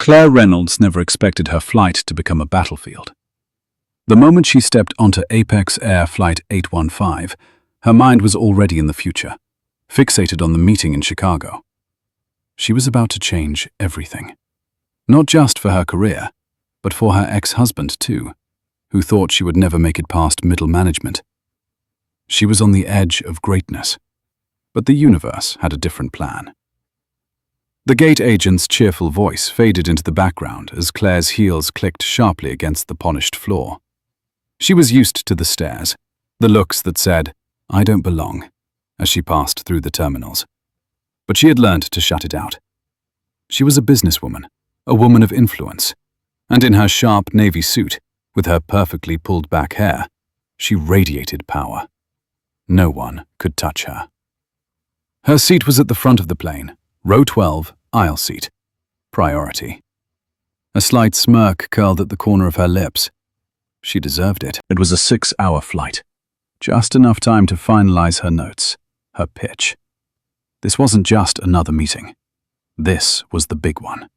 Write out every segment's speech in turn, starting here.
Claire Reynolds never expected her flight to become a battlefield. The moment she stepped onto Apex Air Flight 815, her mind was already in the future, fixated on the meeting in Chicago. She was about to change everything. Not just for her career, but for her ex-husband too, who thought she would never make it past middle management. She was on the edge of greatness, but the universe had a different plan. The gate agent's cheerful voice faded into the background as Claire's heels clicked sharply against the polished floor. She was used to the stares, the looks that said, "I don't belong," as she passed through the terminals. But she had learned to shut it out. She was a businesswoman, a woman of influence, and in her sharp navy suit, with her perfectly pulled back hair, she radiated power. No one could touch her. Her seat was at the front of the plane, row 12, aisle seat. Priority. A slight smirk curled at the corner of her lips. She deserved it. It was a 6-hour flight. Just enough time to finalize her notes, her pitch. This wasn't just another meeting. This was the big one.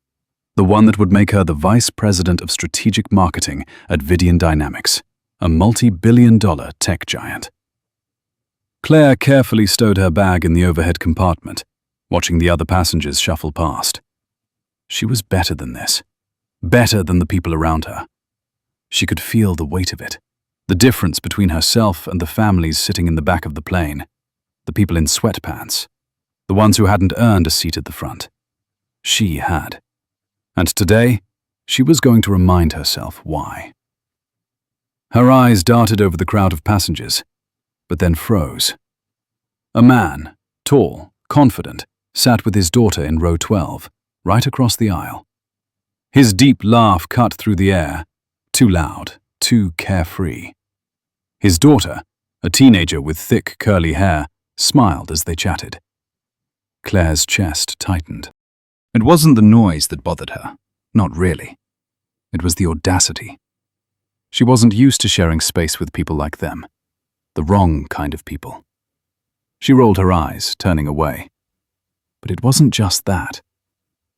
The one that would make her the vice president of strategic marketing at Vidian Dynamics, a multi-billion-dollar tech giant. Claire carefully stowed her bag in the overhead compartment, watching the other passengers shuffle past. She was better than this. Better than the people around her. She could feel the weight of it. The difference between herself and the families sitting in the back of the plane. The people in sweatpants. The ones who hadn't earned a seat at the front. She had. And today, she was going to remind herself why. Her eyes darted over the crowd of passengers, but then froze. A man, tall, confident, sat with his daughter in row 12, right across the aisle. His deep laugh cut through the air, too loud, too carefree. His daughter, a teenager with thick, curly hair, smiled as they chatted. Claire's chest tightened. It wasn't the noise that bothered her, not really. It was the audacity. She wasn't used to sharing space with people like them, the wrong kind of people. She rolled her eyes, turning away. But it wasn't just that.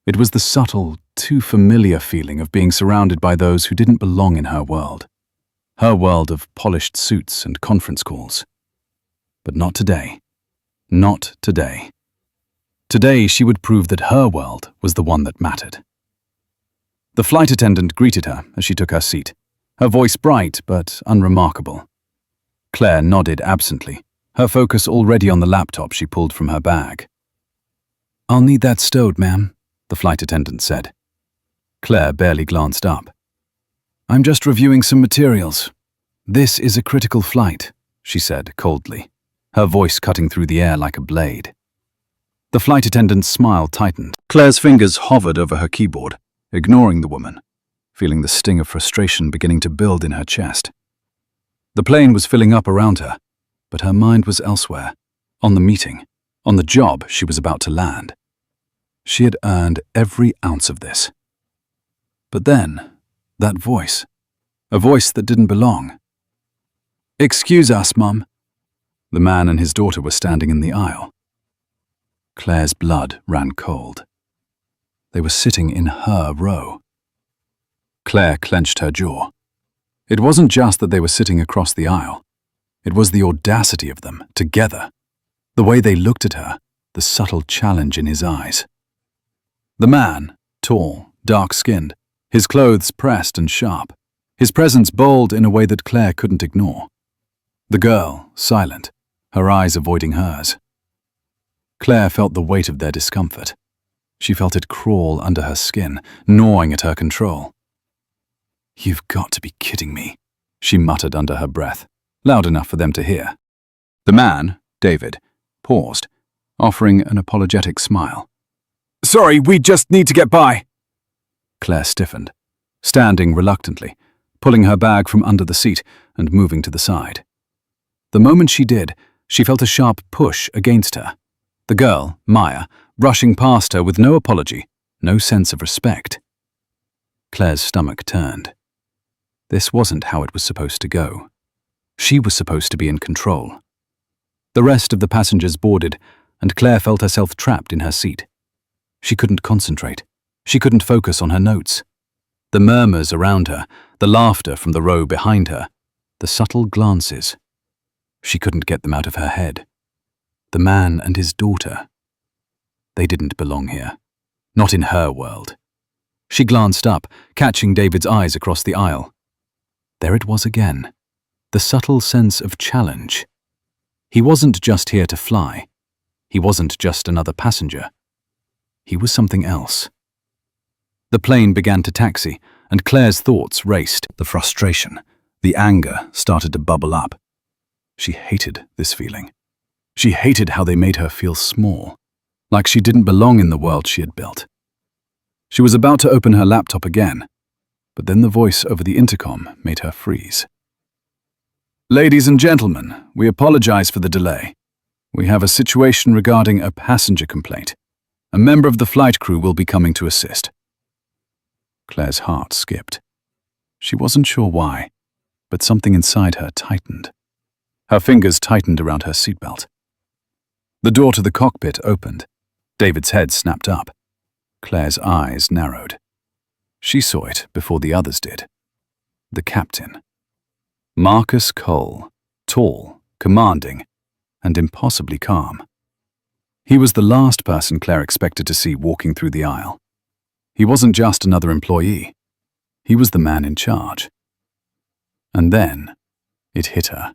It was the subtle, too familiar feeling of being surrounded by those who didn't belong in her world of polished suits and conference calls. But not today. Not today. Today she would prove that her world was the one that mattered. The flight attendant greeted her as she took her seat, her voice bright but unremarkable. Claire nodded absently, her focus already on the laptop she pulled from her bag. "I'll need that stowed, ma'am," the flight attendant said. Claire barely glanced up. "I'm just reviewing some materials. This is a critical flight," she said coldly, her voice cutting through the air like a blade. The flight attendant's smile tightened. Claire's fingers hovered over her keyboard, ignoring the woman, feeling the sting of frustration beginning to build in her chest. The plane was filling up around her, but her mind was elsewhere, on the meeting, on the job she was about to land. She had earned every ounce of this. But then, that voice, a voice that didn't belong. "Excuse us, Mum." The man and his daughter were standing in the aisle. Claire's blood ran cold. They were sitting in her row. Claire clenched her jaw. It wasn't just that they were sitting across the aisle. It was the audacity of them, together. The way they looked at her, the subtle challenge in his eyes. The man, tall, dark-skinned, his clothes pressed and sharp, his presence bold in a way that Claire couldn't ignore. The girl, silent, her eyes avoiding hers. Claire felt the weight of their discomfort. She felt it crawl under her skin, gnawing at her control. "You've got to be kidding me," she muttered under her breath, loud enough for them to hear. The man, David, paused, offering an apologetic smile. "Sorry, we just need to get by." Claire stiffened, standing reluctantly, pulling her bag from under the seat and moving to the side. The moment she did, she felt a sharp push against her. The girl, Maya, rushing past her with no apology, no sense of respect. Claire's stomach turned. This wasn't how it was supposed to go. She was supposed to be in control. The rest of the passengers boarded, and Claire felt herself trapped in her seat. She couldn't concentrate. She couldn't focus on her notes. The murmurs around her, the laughter from the row behind her, the subtle glances. She couldn't get them out of her head. The man and his daughter. They didn't belong here. Not in her world. She glanced up, catching David's eyes across the aisle. There it was again. The subtle sense of challenge. He wasn't just here to fly. He wasn't just another passenger. He was something else. The plane began to taxi, and Claire's thoughts raced. The frustration, the anger started to bubble up. She hated this feeling. She hated how they made her feel small, like she didn't belong in the world she had built. She was about to open her laptop again, but then the voice over the intercom made her freeze. "Ladies and gentlemen, we apologize for the delay. We have a situation regarding a passenger complaint. A member of the flight crew will be coming to assist." Claire's heart skipped. She wasn't sure why, but something inside her tightened. Her fingers tightened around her seatbelt. The door to the cockpit opened. David's head snapped up. Claire's eyes narrowed. She saw it before the others did. The captain. Marcus Cole, tall, commanding, and impossibly calm. He was the last person Claire expected to see walking through the aisle. He wasn't just another employee. He was the man in charge. And then, it hit her.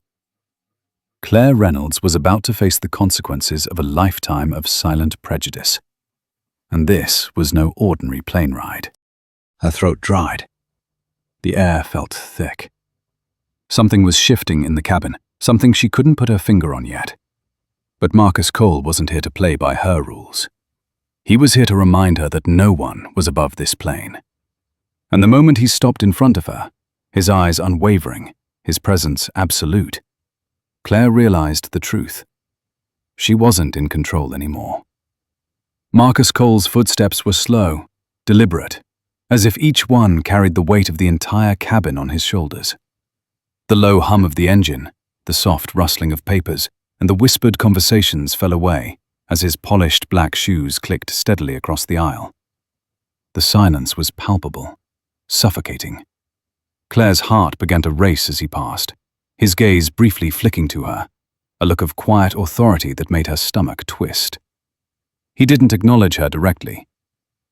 Claire Reynolds was about to face the consequences of a lifetime of silent prejudice. And this was no ordinary plane ride. Her throat dried. The air felt thick. Something was shifting in the cabin, something she couldn't put her finger on yet. But Marcus Cole wasn't here to play by her rules. He was here to remind her that no one was above this plane. And the moment he stopped in front of her, his eyes unwavering, his presence absolute, Claire realized the truth. She wasn't in control anymore. Marcus Cole's footsteps were slow, deliberate, as if each one carried the weight of the entire cabin on his shoulders. The low hum of the engine, the soft rustling of papers, and the whispered conversations fell away as his polished black shoes clicked steadily across the aisle. The silence was palpable, suffocating. Claire's heart began to race as he passed, his gaze briefly flicking to her, a look of quiet authority that made her stomach twist. He didn't acknowledge her directly.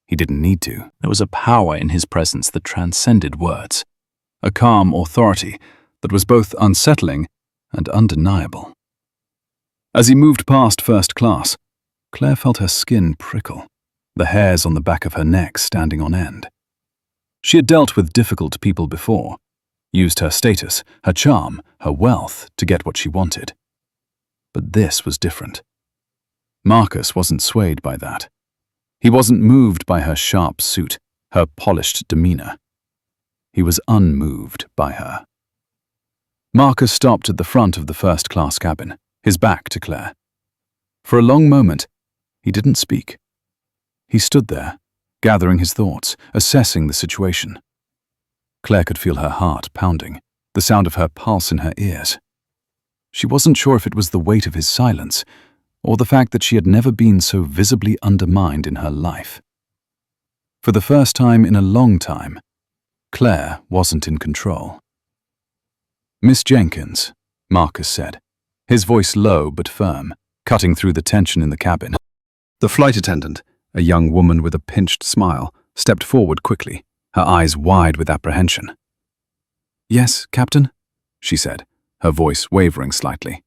He didn't need to. There was a power in his presence that transcended words, a calm authority that was both unsettling and undeniable. As he moved past first class, Claire felt her skin prickle, the hairs on the back of her neck standing on end. She had dealt with difficult people before, used her status, her charm, her wealth to get what she wanted. But this was different. Marcus wasn't swayed by that. He wasn't moved by her sharp suit, her polished demeanor. He was unmoved by her. Marcus stopped at the front of the first-class cabin, his back to Claire. For a long moment, he didn't speak. He stood there, gathering his thoughts, assessing the situation. Claire could feel her heart pounding, the sound of her pulse in her ears. She wasn't sure if it was the weight of his silence, or the fact that she had never been so visibly undermined in her life. For the first time in a long time, Claire wasn't in control. "Miss Jenkins," Marcus said, his voice low but firm, cutting through the tension in the cabin. The flight attendant, a young woman with a pinched smile, stepped forward quickly, her eyes wide with apprehension. "Yes, Captain?" she said, her voice wavering slightly.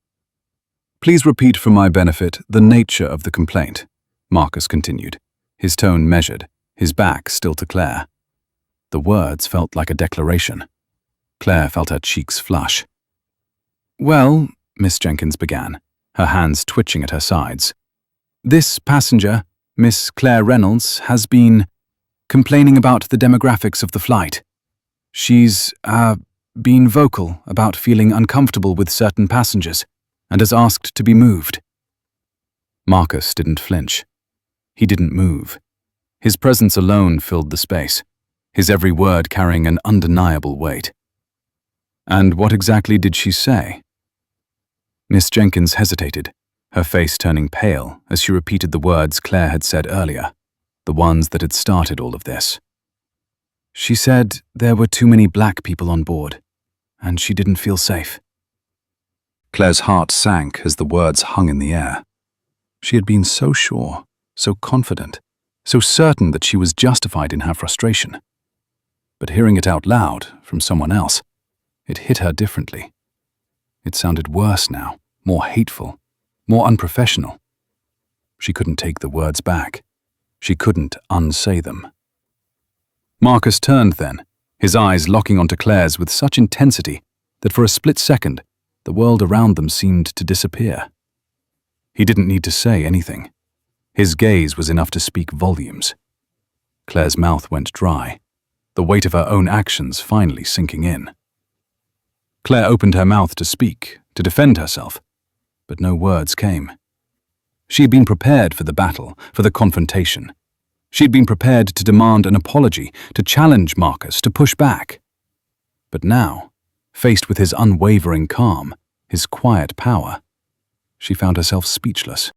"Please repeat for my benefit the nature of the complaint," Marcus continued, his tone measured, his back still to Claire. The words felt like a declaration. Claire felt her cheeks flush. "Well," Miss Jenkins began, her hands twitching at her sides, "this passenger, Miss Claire Reynolds, has been complaining about the demographics of the flight. She's, been vocal about feeling uncomfortable with certain passengers and has asked to be moved." Marcus didn't flinch. He didn't move. His presence alone filled the space, his every word carrying an undeniable weight. "And what exactly did she say?" Miss Jenkins hesitated, her face turning pale as she repeated the words Claire had said earlier. the ones that had started all of this. She said there were too many black people on board, and she didn't feel safe. Claire's heart sank as the words hung in the air. She had been so sure, so confident, so certain that she was justified in her frustration. But hearing it out loud from someone else, it hit her differently. It sounded worse now, more hateful, more unprofessional. She couldn't take the words back. She couldn't unsay them. Marcus turned then, his eyes locking onto Claire's with such intensity that for a split second, the world around them seemed to disappear. He didn't need to say anything. His gaze was enough to speak volumes. Claire's mouth went dry, the weight of her own actions finally sinking in. Claire opened her mouth to speak, to defend herself, but no words came. She had been prepared for the battle, for the confrontation. She had been prepared to demand an apology, to challenge Marcus, to push back. But now, faced with his unwavering calm, his quiet power, she found herself speechless.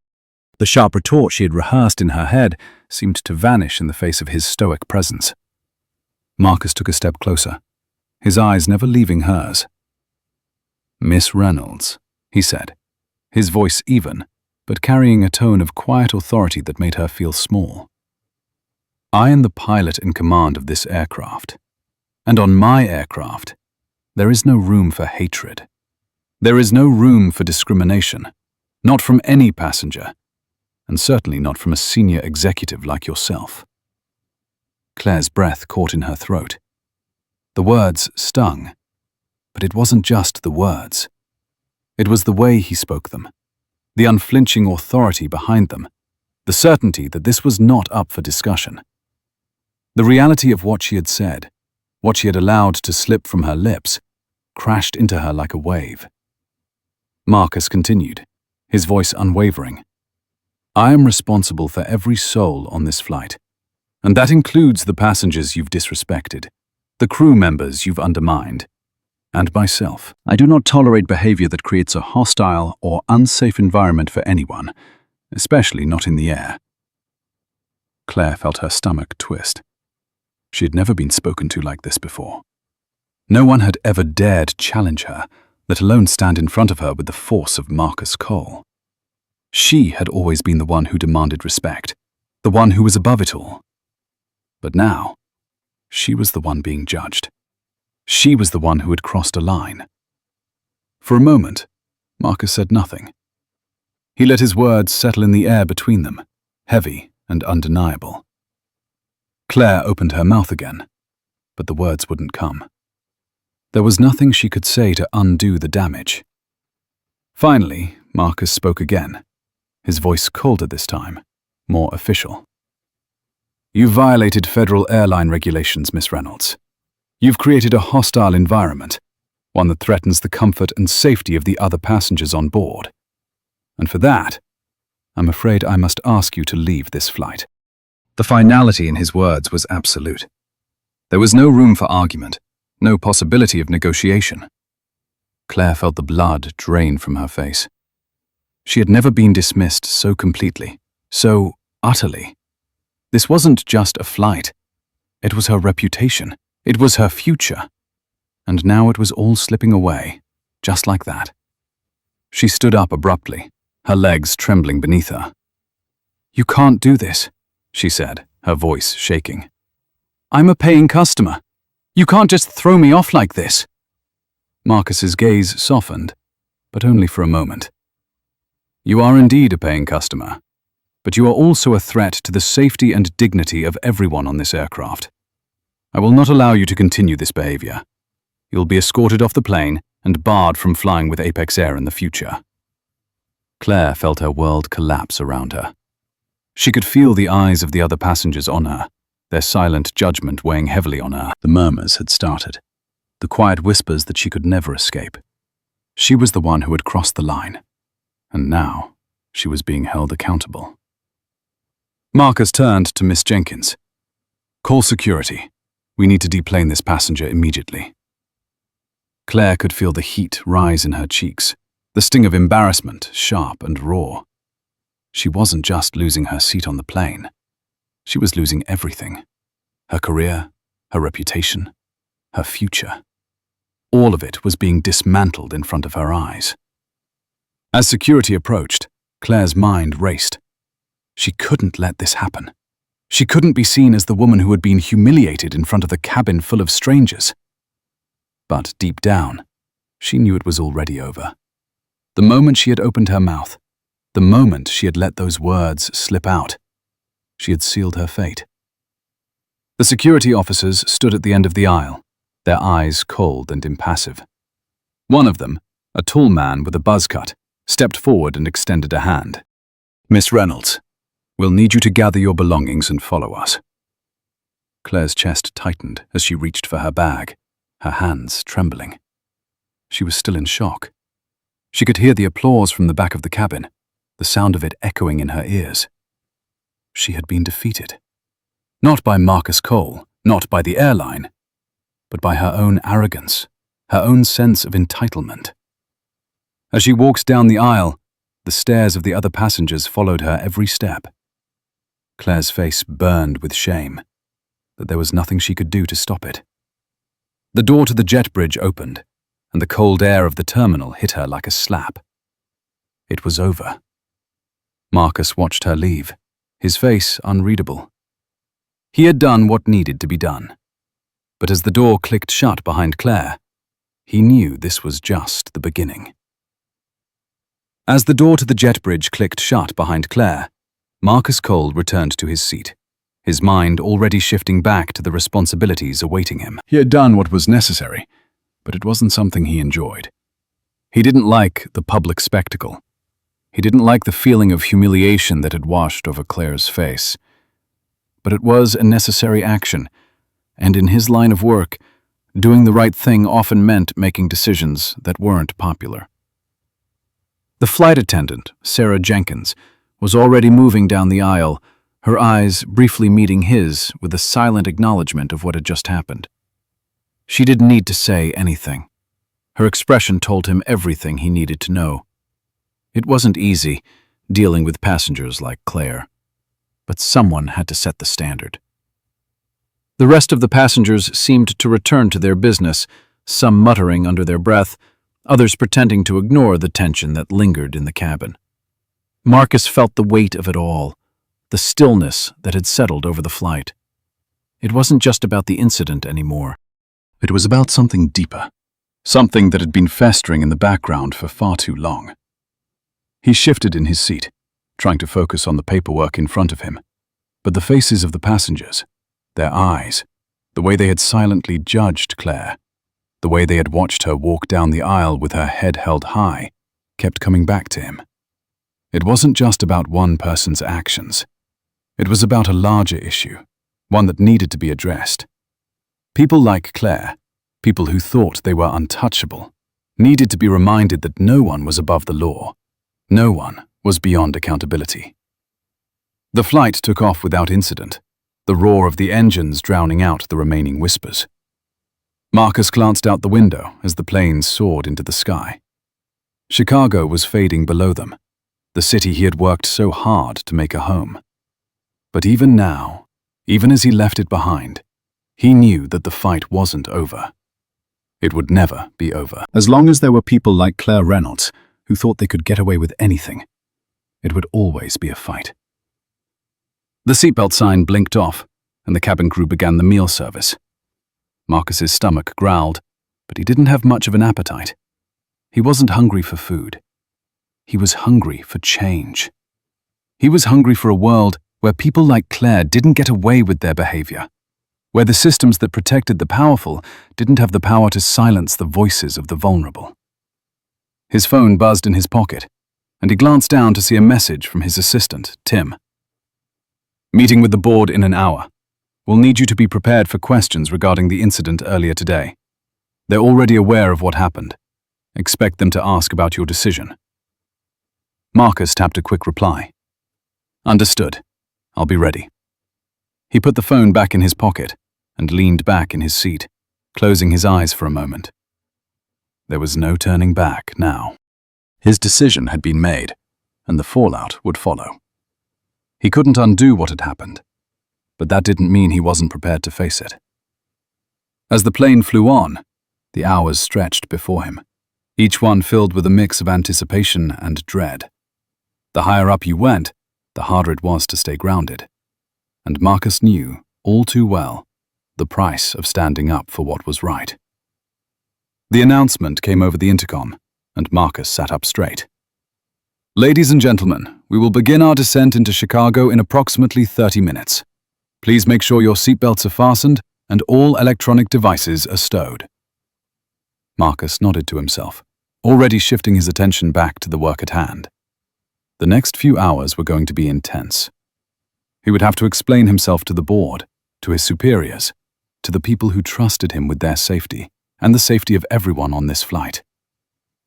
The sharp retort she had rehearsed in her head seemed to vanish in the face of his stoic presence. Marcus took a step closer, his eyes never leaving hers. "Miss Reynolds," he said, his voice even, but carrying a tone of quiet authority that made her feel small. "I am the pilot in command of this aircraft, and on my aircraft, there is no room for hatred. There is no room for discrimination, not from any passenger, and certainly not from a senior executive like yourself." Claire's breath caught in her throat. The words stung, but it wasn't just the words. It was the way he spoke them, the unflinching authority behind them, the certainty that this was not up for discussion. The reality of what she had said, what she had allowed to slip from her lips, crashed into her like a wave. Marcus continued, his voice unwavering. "I am responsible for every soul on this flight, and that includes the passengers you've disrespected, the crew members you've undermined, and myself. I do not tolerate behavior that creates a hostile or unsafe environment for anyone, especially not in the air." Claire felt her stomach twist. She had never been spoken to like this before. No one had ever dared challenge her, let alone stand in front of her with the force of Marcus Cole. She had always been the one who demanded respect, the one who was above it all. But now, she was the one being judged. She was the one who had crossed a line. For a moment, Marcus said nothing. He let his words settle in the air between them, heavy and undeniable. Claire opened her mouth again, but the words wouldn't come. There was nothing she could say to undo the damage. Finally, Marcus spoke again, his voice colder this time, more official. "You violated federal airline regulations, Miss Reynolds. You've created a hostile environment, one that threatens the comfort and safety of the other passengers on board. And for that, I'm afraid I must ask you to leave this flight." The finality in his words was absolute. There was no room for argument, no possibility of negotiation. Claire felt the blood drain from her face. She had never been dismissed so completely, so utterly. This wasn't just a flight. It was her reputation. It was her future. And now it was all slipping away, just like that. She stood up abruptly, her legs trembling beneath her. "You can't do this," she said, her voice shaking. "I'm a paying customer. You can't just throw me off like this." Marcus's gaze softened, but only for a moment. "You are indeed a paying customer, but you are also a threat to the safety and dignity of everyone on this aircraft. I will not allow you to continue this behavior. You'll be escorted off the plane and barred from flying with Apex Air in the future." Claire felt her world collapse around her. She could feel the eyes of the other passengers on her, their silent judgment weighing heavily on her. The murmurs had started, the quiet whispers that she could never escape. She was the one who had crossed the line, and now she was being held accountable. Marcus turned to Miss Jenkins. "Call security. We need to deplane this passenger immediately." Claire could feel the heat rise in her cheeks, the sting of embarrassment sharp and raw. She wasn't just losing her seat on the plane. She was losing everything. Her career, her reputation, her future. All of it was being dismantled in front of her eyes. As security approached, Claire's mind raced. She couldn't let this happen. She couldn't be seen as the woman who had been humiliated in front of the cabin full of strangers. But deep down, she knew it was already over. The moment she had opened her mouth, the moment she had let those words slip out, she had sealed her fate. The security officers stood at the end of the aisle, their eyes cold and impassive. One of them, a tall man with a buzz cut, stepped forward and extended a hand. "Miss Reynolds, we'll need you to gather your belongings and follow us." Claire's chest tightened as she reached for her bag, her hands trembling. She was still in shock. She could hear the applause from the back of the cabin, the sound of it echoing in her ears. She had been defeated. Not by Marcus Cole, not by the airline, but by her own arrogance, her own sense of entitlement. As she walked down the aisle, the stares of the other passengers followed her every step. Claire's face burned with shame, but there was nothing she could do to stop it. The door to the jet bridge opened, and the cold air of the terminal hit her like a slap. It was over. Marcus watched her leave, his face unreadable. He had done what needed to be done. But as the door clicked shut behind Claire, he knew this was just the beginning. As the door to the jet bridge clicked shut behind Claire, Marcus Cole returned to his seat, his mind already shifting back to the responsibilities awaiting him. He had done what was necessary, but it wasn't something he enjoyed. He didn't like the public spectacle. He didn't like the feeling of humiliation that had washed over Claire's face. But it was a necessary action, and in his line of work, doing the right thing often meant making decisions that weren't popular. The flight attendant, Sarah Jenkins, was already moving down the aisle, her eyes briefly meeting his with a silent acknowledgement of what had just happened. She didn't need to say anything. Her expression told him everything he needed to know. It wasn't easy, dealing with passengers like Claire, but someone had to set the standard. The rest of the passengers seemed to return to their business, some muttering under their breath, others pretending to ignore the tension that lingered in the cabin. Marcus felt the weight of it all, the stillness that had settled over the flight. It wasn't just about the incident anymore. It was about something deeper, something that had been festering in the background for far too long. He shifted in his seat, trying to focus on the paperwork in front of him, but the faces of the passengers, their eyes, the way they had silently judged Claire, the way they had watched her walk down the aisle with her head held high, kept coming back to him. It wasn't just about one person's actions. It was about a larger issue, one that needed to be addressed. People like Claire, people who thought they were untouchable, needed to be reminded that no one was above the law. No one was beyond accountability. The flight took off without incident, the roar of the engines drowning out the remaining whispers. Marcus glanced out the window as the planes soared into the sky. Chicago was fading below them, the city he had worked so hard to make a home. But even now, even as he left it behind, he knew that the fight wasn't over. It would never be over. As long as there were people like Claire Reynolds who thought they could get away with anything, it would always be a fight. The seatbelt sign blinked off, and the cabin crew began the meal service. Marcus's stomach growled, but he didn't have much of an appetite. He wasn't hungry for food. He was hungry for change. He was hungry for a world where people like Claire didn't get away with their behavior, where the systems that protected the powerful didn't have the power to silence the voices of the vulnerable. His phone buzzed in his pocket, and he glanced down to see a message from his assistant, Tim. "Meeting with the board in an hour. We'll need you to be prepared for questions regarding the incident earlier today. They're already aware of what happened. Expect them to ask about your decision." Marcus tapped a quick reply. "Understood. I'll be ready." He put the phone back in his pocket and leaned back in his seat, closing his eyes for a moment. There was no turning back now. His decision had been made, and the fallout would follow. He couldn't undo what had happened. but that didn't mean he wasn't prepared to face it. As the plane flew on, the hours stretched before him, each one filled with a mix of anticipation and dread. The higher up you went, the harder it was to stay grounded. And Marcus knew, all too well, the price of standing up for what was right. The announcement came over the intercom, and Marcus sat up straight. "Ladies and gentlemen, we will begin our descent into Chicago in approximately 30 minutes. Please make sure your seatbelts are fastened and all electronic devices are stowed." Marcus nodded to himself, already shifting his attention back to the work at hand. The next few hours were going to be intense. He would have to explain himself to the board, to his superiors, to the people who trusted him with their safety and the safety of everyone on this flight.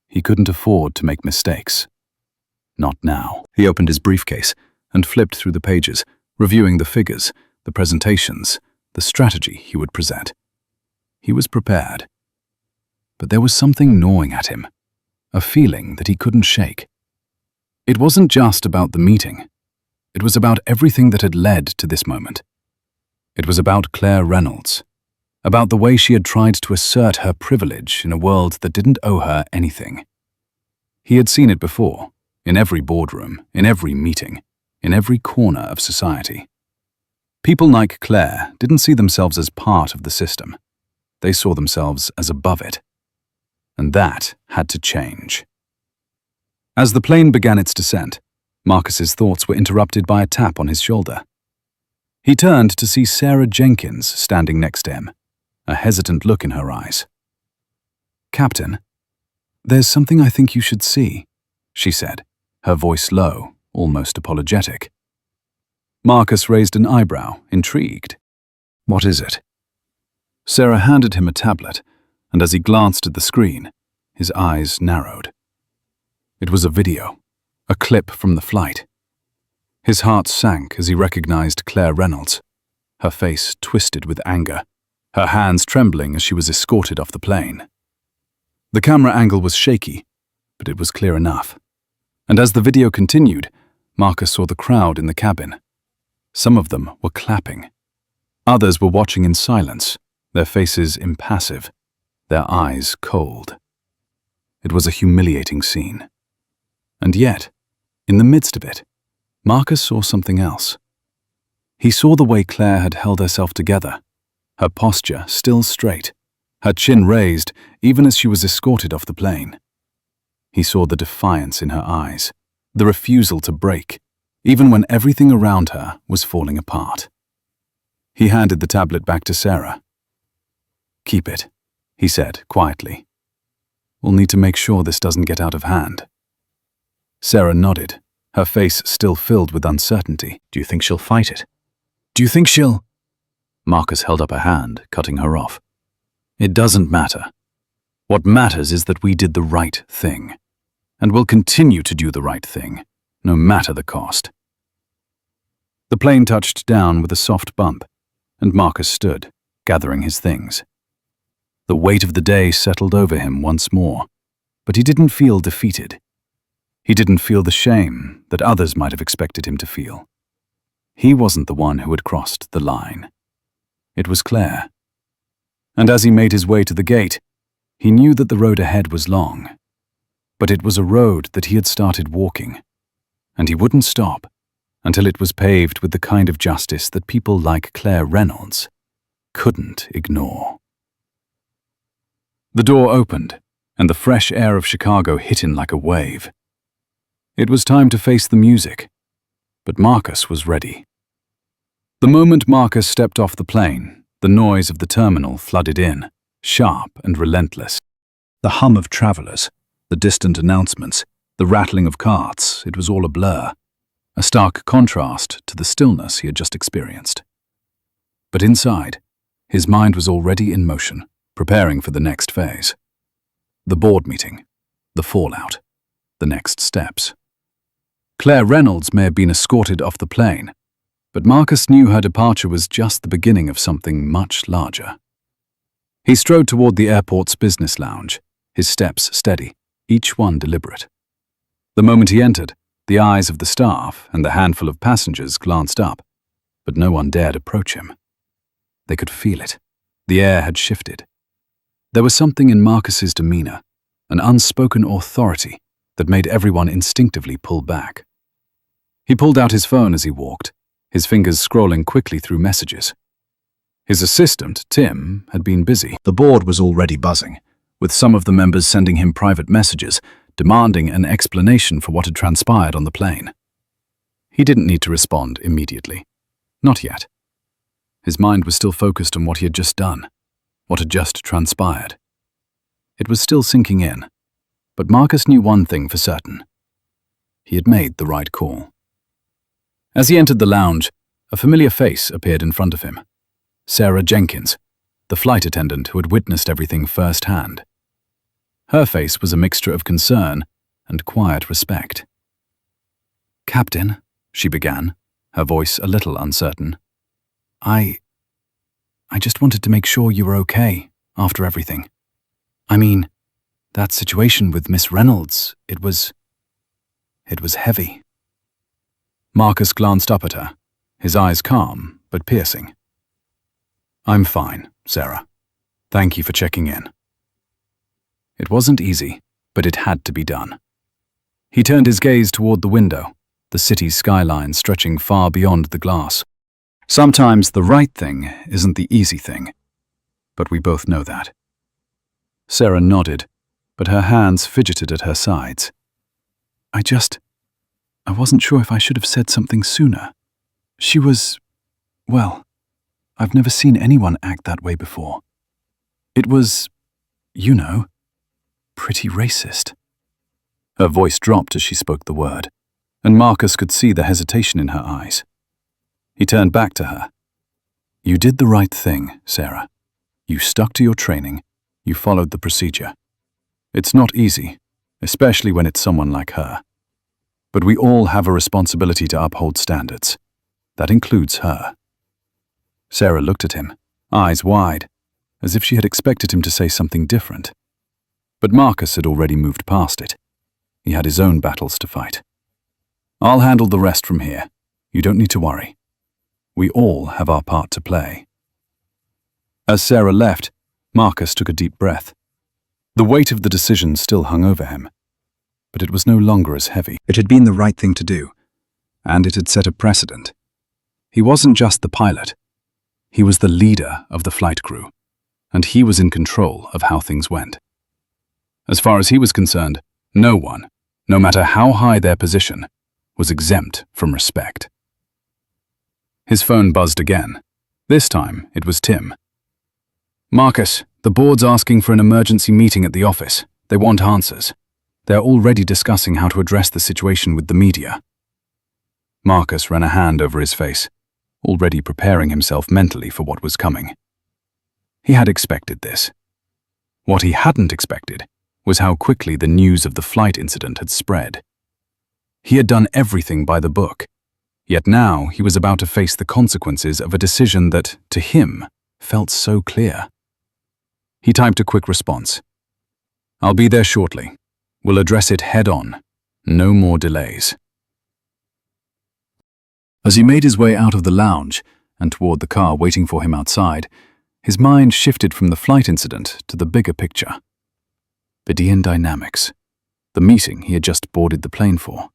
He couldn't afford to make mistakes. Not now. He opened his briefcase and flipped through the pages, reviewing the figures, the presentations, the strategy he would present. He was prepared. But there was something gnawing at him, a feeling that he couldn't shake. It wasn't just about the meeting. It was about everything that had led to this moment. It was about Claire Reynolds, about the way she had tried to assert her privilege in a world that didn't owe her anything. He had seen it before, in every boardroom, in every meeting, in every corner of society. People like Claire didn't see themselves as part of the system. They saw themselves as above it. And that had to change. As the plane began its descent, Marcus's thoughts were interrupted by a tap on his shoulder. He turned to see Sarah Jenkins standing next to him, a hesitant look in her eyes. "Captain, there's something I think you should see," she said, her voice low, almost apologetic. Marcus raised an eyebrow, intrigued. "What is it?" Sarah handed him a tablet, and as he glanced at the screen, his eyes narrowed. It was a video, a clip from the flight. His heart sank as he recognized Claire Reynolds, her face twisted with anger, her hands trembling as she was escorted off the plane. The camera angle was shaky, but it was clear enough. And as the video continued, Marcus saw the crowd in the cabin. Some of them were clapping. Others were watching in silence, their faces impassive, their eyes cold. It was a humiliating scene. And yet, in the midst of it, Marcus saw something else. He saw the way Claire had held herself together, her posture still straight, her chin raised even as she was escorted off the plane. He saw the defiance in her eyes, the refusal to break, even when everything around her was falling apart. He handed the tablet back to Sarah. "Keep it," he said quietly. "We'll need to make sure this doesn't get out of hand." Sarah nodded, her face still filled with uncertainty. "Do you think she'll fight it? Do you think she'll—" Marcus held up a hand, cutting her off. "It doesn't matter. What matters is that we did the right thing, and will continue to do the right thing, no matter the cost." The plane touched down with a soft bump, and Marcus stood, gathering his things. The weight of the day settled over him once more, but he didn't feel defeated. He didn't feel the shame that others might have expected him to feel. He wasn't the one who had crossed the line. It was Claire. And as he made his way to the gate, he knew that the road ahead was long. But it was a road that he had started walking, and he wouldn't stop until it was paved with the kind of justice that people like Claire Reynolds couldn't ignore. The door opened, and the fresh air of Chicago hit him like a wave. It was time to face the music, but Marcus was ready. The moment Marcus stepped off the plane, the noise of the terminal flooded in, sharp and relentless. The hum of travelers, the distant announcements, the rattling of carts, it was all a blur, a stark contrast to the stillness he had just experienced. But inside, his mind was already in motion, preparing for the next phase. The board meeting, the fallout, the next steps. Claire Reynolds may have been escorted off the plane, but Marcus knew her departure was just the beginning of something much larger. He strode toward the airport's business lounge, his steps steady, each one deliberate. The moment he entered, the eyes of the staff and the handful of passengers glanced up. but no one dared approach him. They could feel it. The air had shifted. There was something in Marcus's demeanor, an unspoken authority that made everyone instinctively pull back. He pulled out his phone as he walked, his fingers scrolling quickly through messages. His assistant, Tim, had been busy. The board was already buzzing, with some of the members sending him private messages, demanding an explanation for what had transpired on the plane. He didn't need to respond immediately. Not yet. His mind was still focused on what he had just done, what had just transpired. It was still sinking in, but Marcus knew one thing for certain. He had made the right call. As he entered the lounge, a familiar face appeared in front of him. Sarah Jenkins, the flight attendant who had witnessed everything firsthand. Her face was a mixture of concern and quiet respect. "Captain," she began, her voice a little uncertain. I just wanted to make sure you were okay after everything. I mean, that situation with Miss Reynolds, it was heavy." Marcus glanced up at her, his eyes calm but piercing. "I'm fine, Sarah. Thank you for checking in." It wasn't easy, but it had to be done. He turned his gaze toward the window, the city's skyline stretching far beyond the glass. Sometimes the right thing isn't the easy thing, but we both know that. Sarah nodded, but her hands fidgeted at her sides. I wasn't sure if I should have said something sooner. She was, well, I've never seen anyone act that way before. It was, pretty racist." Her voice dropped as she spoke the word, and Marcus could see the hesitation in her eyes. He turned back to her. "You did the right thing, Sarah. You stuck to your training. You followed the procedure. It's not easy, especially when it's someone like her. But we all have a responsibility to uphold standards. That includes her." Sarah looked at him, eyes wide, as if she had expected him to say something different. But Marcus had already moved past it. He had his own battles to fight. "I'll handle the rest from here. You don't need to worry. We all have our part to play." As Sarah left, Marcus took a deep breath. The weight of the decision still hung over him, but it was no longer as heavy. It had been the right thing to do, and it had set a precedent. He wasn't just the pilot. He was the leader of the flight crew, and he was in control of how things went. As far as he was concerned, no one, no matter how high their position, was exempt from respect. His phone buzzed again. This time, it was Tim. "Marcus, the board's asking for an emergency meeting at the office. They want answers. They're already discussing how to address the situation with the media." Marcus ran a hand over his face, already preparing himself mentally for what was coming. He had expected this. What he hadn't expected was how quickly the news of the flight incident had spread. He had done everything by the book, yet now he was about to face the consequences of a decision that, to him, felt so clear. He typed a quick response. "I'll be there shortly. We'll address it head-on. No more delays." As he made his way out of the lounge and toward the car waiting for him outside, his mind shifted from the flight incident to the bigger picture. Bedean Dynamics, the meeting he had just boarded the plane for.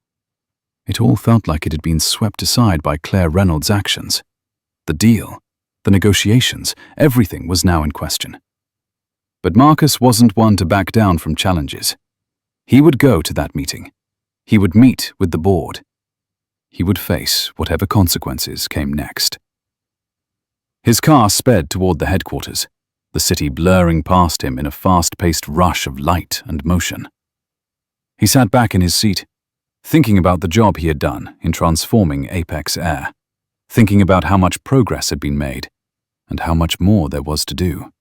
It all felt like it had been swept aside by Claire Reynolds' actions. The deal, the negotiations, everything was now in question. But Marcus wasn't one to back down from challenges. He would go to that meeting. He would meet with the board. He would face whatever consequences came next. His car sped toward the headquarters, the city blurring past him in a fast-paced rush of light and motion. He sat back in his seat, thinking about the job he had done in transforming Apex Air, thinking about how much progress had been made and how much more there was to do.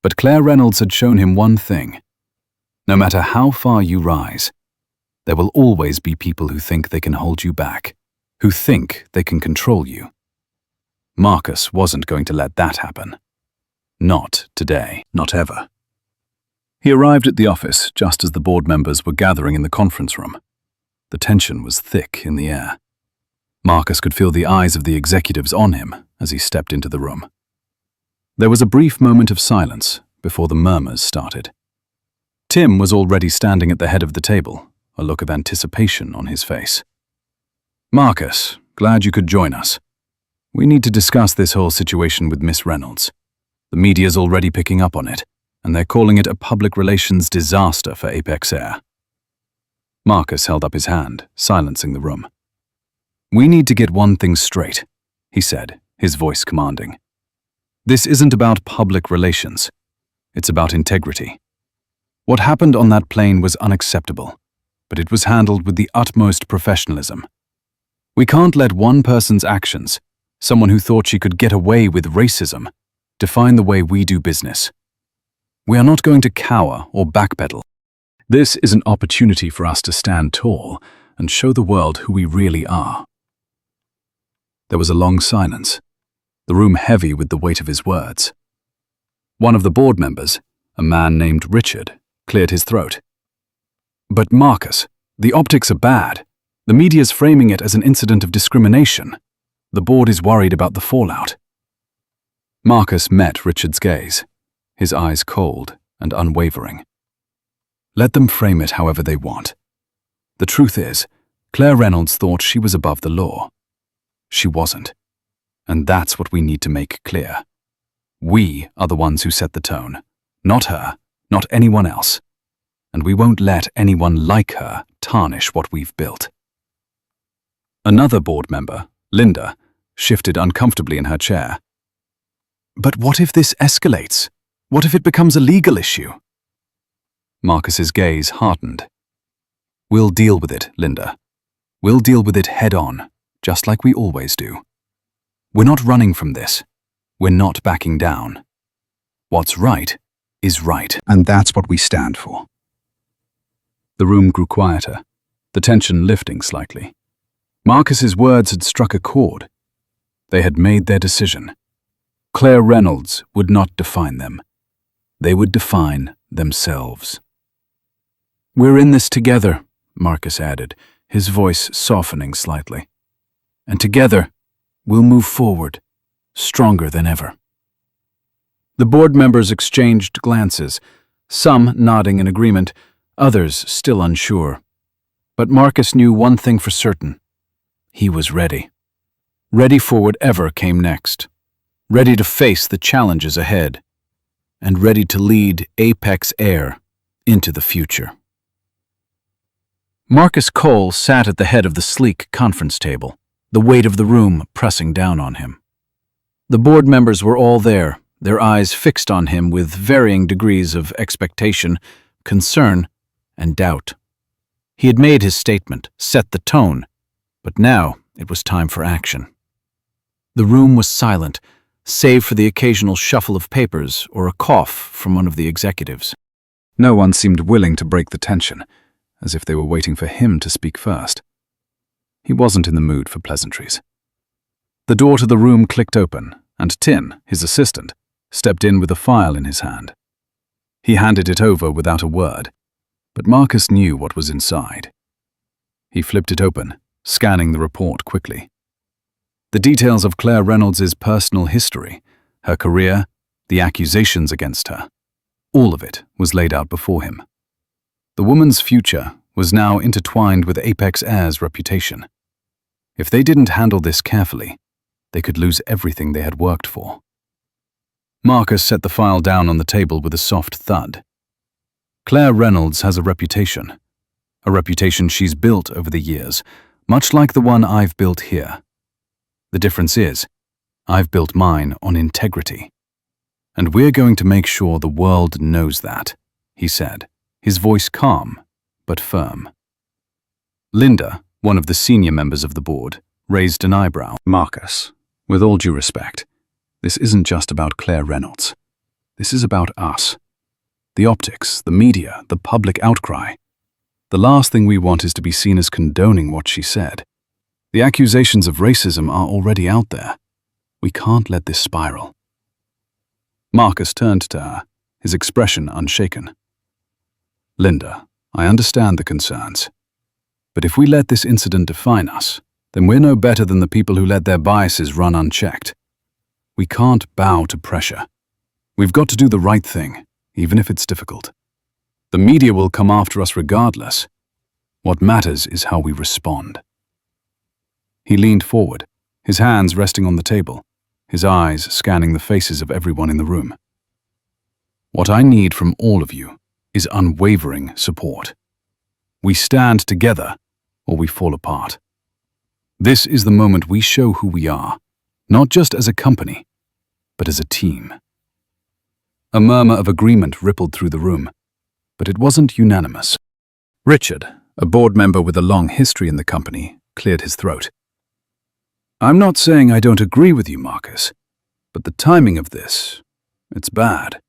But Claire Reynolds had shown him one thing. No matter how far you rise, there will always be people who think they can hold you back, who think they can control you. Marcus wasn't going to let that happen. Not today, not ever. He arrived at the office just as the board members were gathering in the conference room. The tension was thick in the air. Marcus could feel the eyes of the executives on him as he stepped into the room. There was a brief moment of silence before the murmurs started. Tim was already standing at the head of the table, a look of anticipation on his face. "Marcus, glad you could join us. We need to discuss this whole situation with Miss Reynolds. The media's already picking up on it, and they're calling it a public relations disaster for Apex Air." Marcus held up his hand, silencing the room. "We need to get one thing straight," he said, his voice commanding. "This isn't about public relations. It's about integrity. What happened on that plane was unacceptable, but it was handled with the utmost professionalism. We can't let one person's actions, someone who thought she could get away with racism, define the way we do business. We are not going to cower or backpedal. This is an opportunity for us to stand tall and show the world who we really are." There was a long silence, the room heavy with the weight of his words. One of the board members, a man named Richard, cleared his throat. "But Marcus, the optics are bad. The media's framing it as an incident of discrimination. The board is worried about the fallout." Marcus met Richard's gaze, his eyes cold and unwavering. "Let them frame it however they want. The truth is, Claire Reynolds thought she was above the law. She wasn't. And that's what we need to make clear. We are the ones who set the tone, not her, not anyone else. And we won't let anyone like her tarnish what we've built." Another board member, Linda, shifted uncomfortably in her chair. "But what if this escalates? What if it becomes a legal issue?" Marcus's gaze hardened. "We'll deal with it, Linda. We'll deal with it head on, just like we always do. We're not running from this. We're not backing down. What's right is right, and that's what we stand for." The room grew quieter, the tension lifting slightly. Marcus's words had struck a chord. They had made their decision. Claire Reynolds would not define them. They would define themselves. "We're in this together," Marcus added, his voice softening slightly. "And together, we'll move forward, stronger than ever." The board members exchanged glances, some nodding in agreement, others still unsure. But Marcus knew one thing for certain. He was ready. Ready for whatever came next. Ready to face the challenges ahead. And ready to lead Apex Air into the future. Marcus Cole sat at the head of the sleek conference table, the weight of the room pressing down on him. The board members were all there, their eyes fixed on him with varying degrees of expectation, concern, and doubt. He had made his statement, set the tone, but now it was time for action. The room was silent, save for the occasional shuffle of papers or a cough from one of the executives. No one seemed willing to break the tension, as if they were waiting for him to speak first. He wasn't in the mood for pleasantries. The door to the room clicked open, and Tin, his assistant, stepped in with a file in his hand. He handed it over without a word, but Marcus knew what was inside. He flipped it open, scanning the report quickly. The details of Claire Reynolds' personal history, her career, the accusations against her, all of it was laid out before him. The woman's future was now intertwined with Apex Air's reputation. If they didn't handle this carefully, they could lose everything they had worked for. Marcus set the file down on the table with a soft thud. Claire Reynolds has a reputation she's built over the years, much like the one I've built here. The difference is, I've built mine on integrity. And we're going to make sure the world knows that, he said, his voice calm but firm. Linda, one of the senior members of the board, raised an eyebrow. "Marcus, with all due respect, this isn't just about Claire Reynolds. This is about us. The optics, the media, the public outcry. The last thing we want is to be seen as condoning what she said. The accusations of racism are already out there. We can't let this spiral." Marcus turned to her, his expression unshaken. "Linda, I understand the concerns. But if we let this incident define us, then we're no better than the people who let their biases run unchecked. We can't bow to pressure. We've got to do the right thing, even if it's difficult. The media will come after us regardless. What matters is how we respond. He leaned forward, his hands resting on the table, his eyes scanning the faces of everyone in the room. What I need from all of you is unwavering support. We stand together, or we fall apart. This is the moment we show who we are, not just as a company, but as a team. A murmur of agreement rippled through the room, but it wasn't unanimous. Richard, a board member with a long history in the company, cleared his throat. I'm not saying I don't agree with you, Marcus, but the timing of this, it's bad.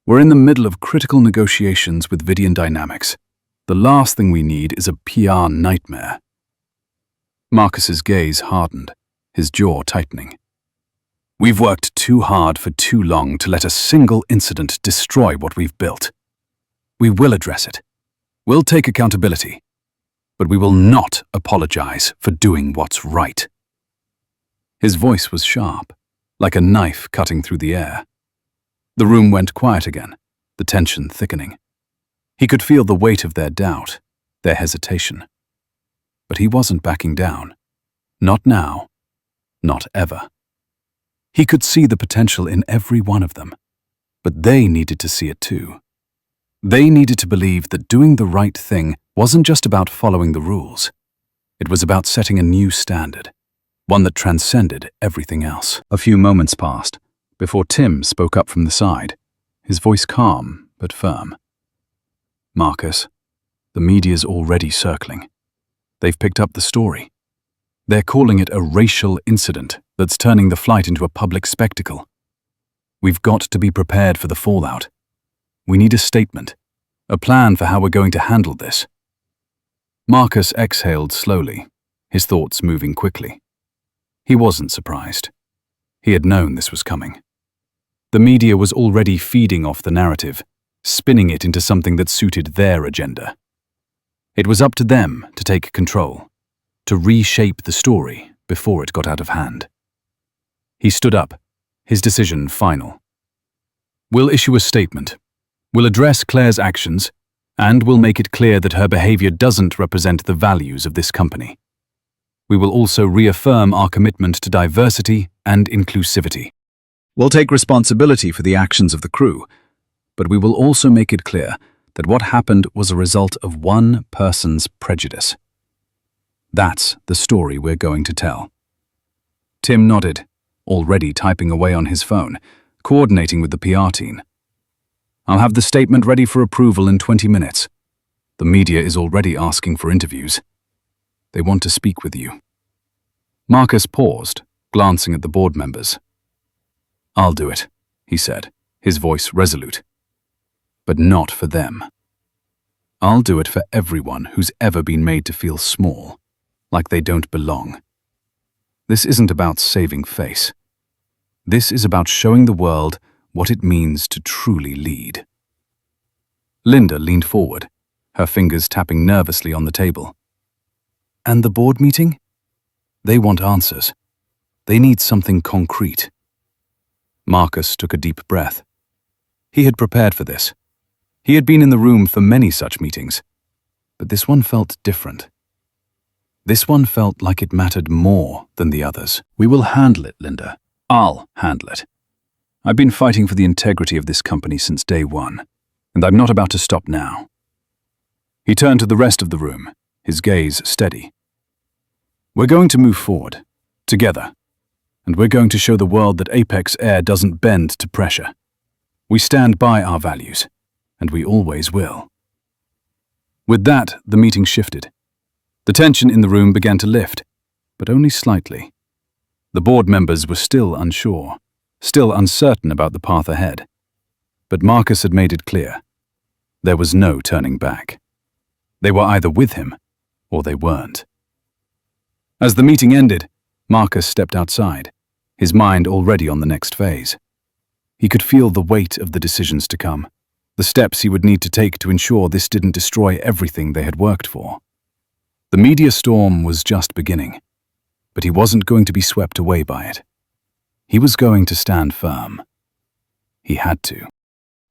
We're in the middle of critical negotiations with Vidian Dynamics. The last thing we need is a PR nightmare. Marcus's gaze hardened, his jaw tightening. We've worked too hard for too long to let a single incident destroy what we've built. We will address it. We'll take accountability. But we will not apologize for doing what's right. His voice was sharp, like a knife cutting through the air. The room went quiet again, the tension thickening. He could feel the weight of their doubt, their hesitation. But he wasn't backing down. Not now. Not ever. He could see the potential in every one of them, but they needed to see it too. They needed to believe that doing the right thing wasn't just about following the rules. It was about setting a new standard, one that transcended everything else. A few moments passed before Tim spoke up from the side, his voice calm but firm. Marcus, the media's already circling. They've picked up the story. They're calling it a racial incident that's turning the flight into a public spectacle. We've got to be prepared for the fallout. We need a statement, a plan for how we're going to handle this. Marcus exhaled slowly, his thoughts moving quickly. He wasn't surprised. He had known this was coming. The media was already feeding off the narrative, spinning it into something that suited their agenda. It was up to them to take control, to reshape the story before it got out of hand. He stood up, his decision final. We'll issue a statement. We'll address Claire's actions, and we'll make it clear that her behavior doesn't represent the values of this company. We will also reaffirm our commitment to diversity and inclusivity. We'll take responsibility for the actions of the crew, but we will also make it clear that what happened was a result of one person's prejudice. That's the story we're going to tell. Tim nodded, already typing away on his phone, coordinating with the PR team. I'll have the statement ready for approval in 20 minutes. The media is already asking for interviews. They want to speak with you. Marcus paused, glancing at the board members. I'll do it, he said, his voice resolute. But not for them. I'll do it for everyone who's ever been made to feel small, like they don't belong. This isn't about saving face. This is about showing the world what it means to truly lead. Linda leaned forward, her fingers tapping nervously on the table. And the board meeting? They want answers. They need something concrete. Marcus took a deep breath. He had prepared for this. He had been in the room for many such meetings, but this one felt different. This one felt like it mattered more than the others. We will handle it, Linda. I'll handle it. I've been fighting for the integrity of this company since day one, and I'm not about to stop now. He turned to the rest of the room, his gaze steady. We're going to move forward, together, and we're going to show the world that Apex Air doesn't bend to pressure. We stand by our values, and we always will. With that, the meeting shifted. The tension in the room began to lift, but only slightly. The board members were still unsure, still uncertain about the path ahead. But Marcus had made it clear. There was no turning back. They were either with him, or they weren't. As the meeting ended, Marcus stepped outside, his mind already on the next phase. He could feel the weight of the decisions to come, the steps he would need to take to ensure this didn't destroy everything they had worked for. The media storm was just beginning, but he wasn't going to be swept away by it. He was going to stand firm. He had to.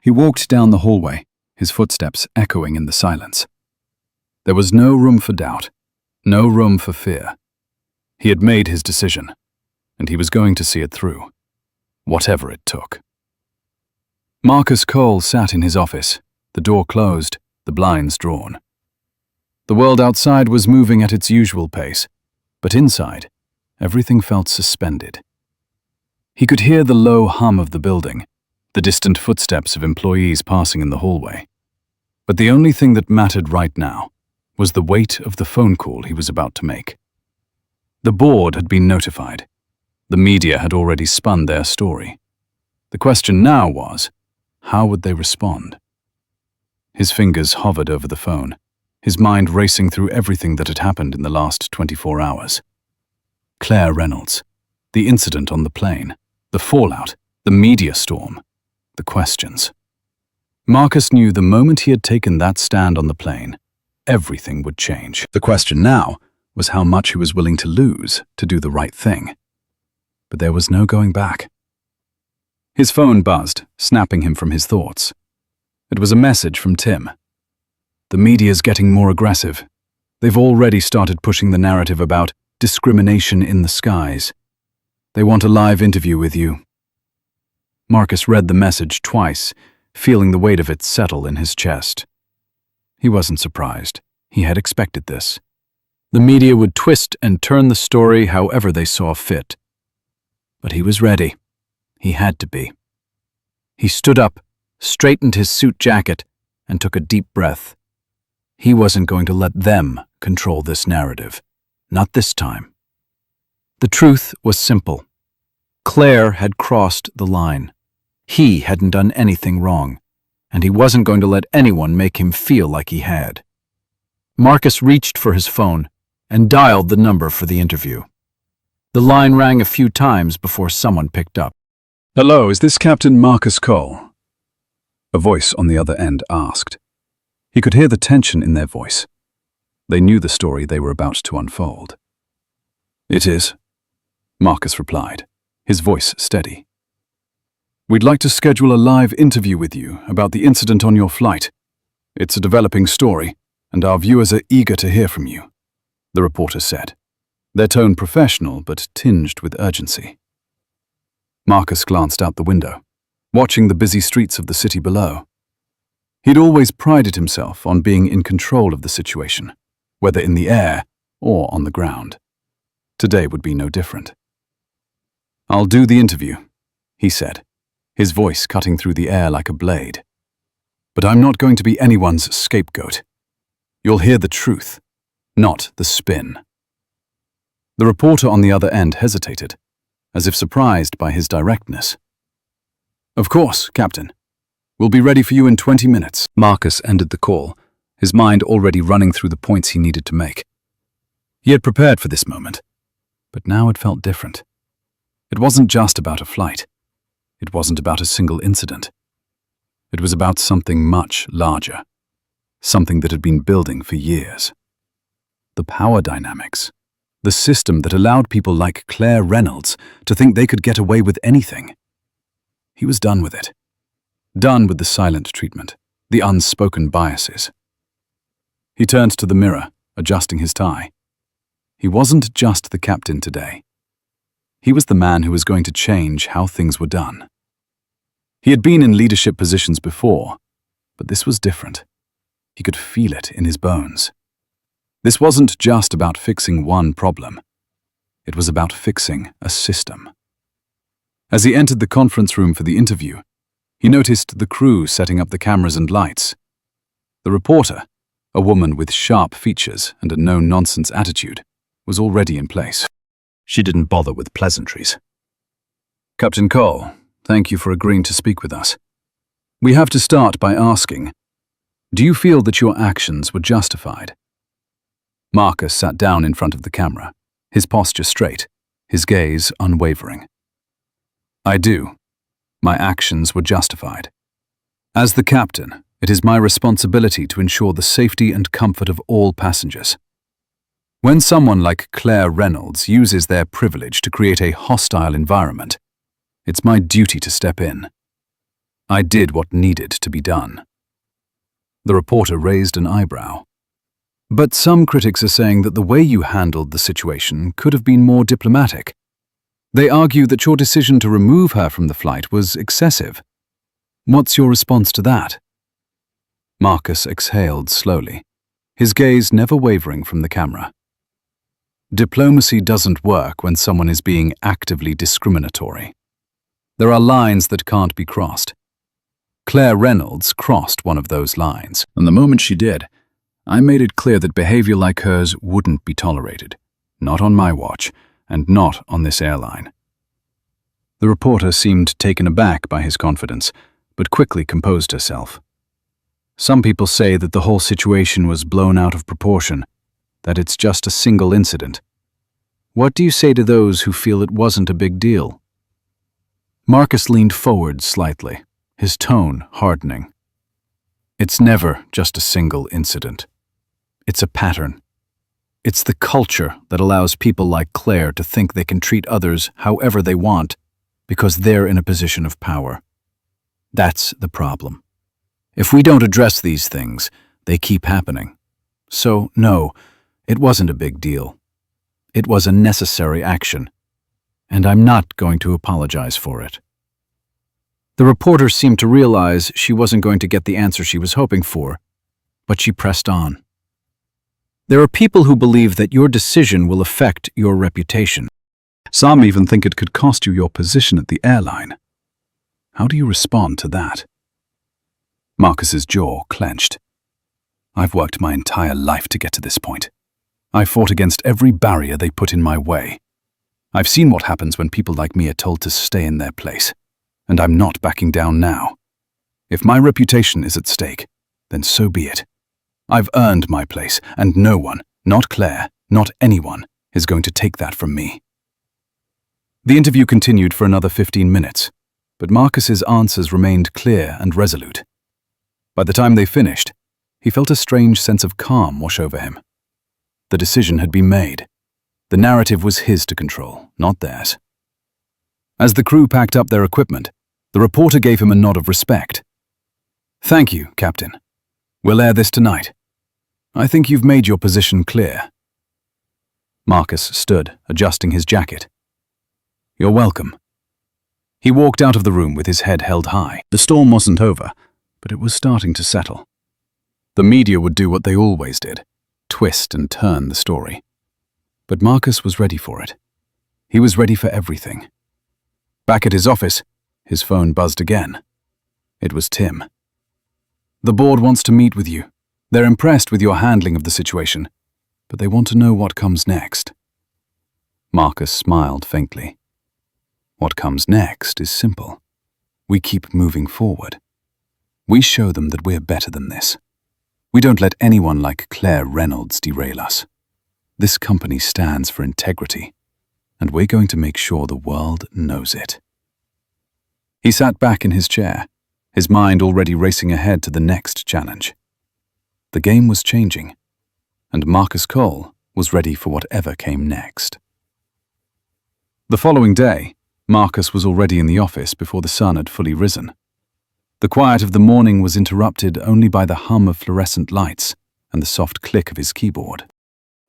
He walked down the hallway, his footsteps echoing in the silence. There was no room for doubt, no room for fear. He had made his decision, and he was going to see it through, whatever it took. Marcus Cole sat in his office, the door closed, the blinds drawn. The world outside was moving at its usual pace, but inside, everything felt suspended. He could hear the low hum of the building, the distant footsteps of employees passing in the hallway. But the only thing that mattered right now was the weight of the phone call he was about to make. The board had been notified. The media had already spun their story. The question now was, how would they respond? His fingers hovered over the phone, his mind racing through everything that had happened in the last 24 hours. Claire Reynolds, the incident on the plane, the fallout, the media storm, the questions. Marcus knew the moment he had taken that stand on the plane, everything would change. The question now was how much he was willing to lose to do the right thing. But there was no going back. His phone buzzed, snapping him from his thoughts. It was a message from Tim. The media's getting more aggressive. They've already started pushing the narrative about discrimination in the skies. They want a live interview with you. Marcus read the message twice, feeling the weight of it settle in his chest. He wasn't surprised. He had expected this. The media would twist and turn the story however they saw fit. But he was ready. He had to be. He stood up, straightened his suit jacket, and took a deep breath. He wasn't going to let them control this narrative. Not this time. The truth was simple. Claire had crossed the line. He hadn't done anything wrong, and he wasn't going to let anyone make him feel like he had. Marcus reached for his phone and dialed the number for the interview. The line rang a few times before someone picked up. "Hello, is this Captain Marcus Cole?" A voice on the other end asked. He could hear the tension in their voice. They knew the story they were about to unfold. "It is," Marcus replied, his voice steady. "We'd like to schedule a live interview with you about the incident on your flight. It's a developing story, and our viewers are eager to hear from you," the reporter said, their tone professional but tinged with urgency. Marcus glanced out the window, watching the busy streets of the city below. He'd always prided himself on being in control of the situation, whether in the air or on the ground. Today would be no different. "I'll do the interview," he said, his voice cutting through the air like a blade. "But I'm not going to be anyone's scapegoat. You'll hear the truth, not the spin." The reporter on the other end hesitated, as if surprised by his directness. "Of course, Captain. We'll be ready for you in 20 minutes. Marcus ended the call, his mind already running through the points he needed to make. He had prepared for this moment, but now it felt different. It wasn't just about a flight. It wasn't about a single incident. It was about something much larger, something that had been building for years. The power dynamics, the system that allowed people like Claire Reynolds to think they could get away with anything. He was done with it. Done with the silent treatment, the unspoken biases. He turned to the mirror, adjusting his tie. He wasn't just the captain today. He was the man who was going to change how things were done. He had been in leadership positions before, but this was different. He could feel it in his bones. This wasn't just about fixing one problem. It was about fixing a system. As he entered the conference room for the interview, he noticed the crew setting up the cameras and lights. The reporter, a woman with sharp features and a no-nonsense attitude, was already in place. She didn't bother with pleasantries. "Captain Cole, thank you for agreeing to speak with us. We have to start by asking, do you feel that your actions were justified?" Marcus sat down in front of the camera, his posture straight, his gaze unwavering. "I do. My actions were justified. As the captain, it is my responsibility to ensure the safety and comfort of all passengers. When someone like Claire Reynolds uses their privilege to create a hostile environment, it's my duty to step in. I did what needed to be done. The reporter raised an eyebrow. But some critics are saying that the way you handled the situation could have been more diplomatic. They argue that your decision to remove her from the flight was excessive. What's your response to that? Marcus exhaled slowly, his gaze never wavering from the camera. Diplomacy doesn't work when someone is being actively discriminatory. There are lines that can't be crossed. Claire Reynolds crossed one of those lines, and the moment she did, I made it clear that behavior like hers wouldn't be tolerated. Not on my watch, and not on this airline. The reporter seemed taken aback by his confidence, but quickly composed herself. Some people say that the whole situation was blown out of proportion, that it's just a single incident. What do you say to those who feel it wasn't a big deal? Marcus leaned forward slightly, his tone hardening. It's never just a single incident. It's a pattern. It's the culture that allows people like Claire to think they can treat others however they want because they're in a position of power. That's the problem. If we don't address these things, they keep happening. So, no, it wasn't a big deal. It was a necessary action, and I'm not going to apologize for it. The reporter seemed to realize she wasn't going to get the answer she was hoping for, but she pressed on. There are people who believe that your decision will affect your reputation. Some even think it could cost you your position at the airline. How do you respond to that? Marcus's jaw clenched. I've worked my entire life to get to this point. I fought against every barrier they put in my way. I've seen what happens when people like me are told to stay in their place, and I'm not backing down now. If my reputation is at stake, then so be it. I've earned my place, and no one, not Claire, not anyone, is going to take that from me. The interview continued for another 15 minutes, but Marcus's answers remained clear and resolute. By the time they finished, he felt a strange sense of calm wash over him. The decision had been made. The narrative was his to control, not theirs. As the crew packed up their equipment, the reporter gave him a nod of respect. Thank you, Captain. We'll air this tonight. I think you've made your position clear. Marcus stood, adjusting his jacket. You're welcome. He walked out of the room with his head held high. The storm wasn't over, but it was starting to settle. The media would do what they always did, twist and turn the story. But Marcus was ready for it. He was ready for everything. Back at his office, his phone buzzed again. It was Tim. The board wants to meet with you. They're impressed with your handling of the situation, but they want to know what comes next. Marcus smiled faintly. What comes next is simple. We keep moving forward. We show them that we're better than this. We don't let anyone like Claire Reynolds derail us. This company stands for integrity, and we're going to make sure the world knows it. He sat back in his chair, his mind already racing ahead to the next challenge. The game was changing, and Marcus Cole was ready for whatever came next. The following day, Marcus was already in the office before the sun had fully risen. The quiet of the morning was interrupted only by the hum of fluorescent lights and the soft click of his keyboard.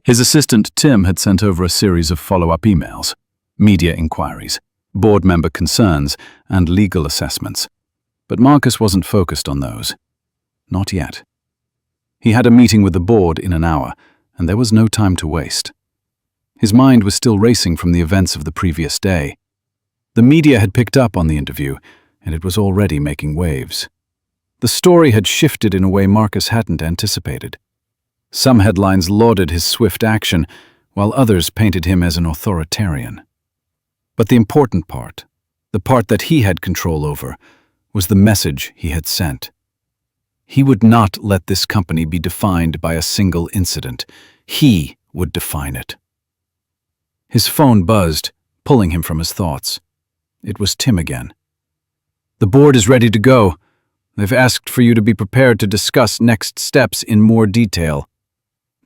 His assistant Tim had sent over a series of follow-up emails, media inquiries, board member concerns, and legal assessments. But Marcus wasn't focused on those. Not yet. He had a meeting with the board in an hour, and there was no time to waste. His mind was still racing from the events of the previous day. The media had picked up on the interview, and it was already making waves. The story had shifted in a way Marcus hadn't anticipated. Some headlines lauded his swift action, while others painted him as an authoritarian. But the important part, the part that he had control over, was the message he had sent. He would not let this company be defined by a single incident. He would define it. His phone buzzed, pulling him from his thoughts. It was Tim again. The board is ready to go. They've asked for you to be prepared to discuss next steps in more detail.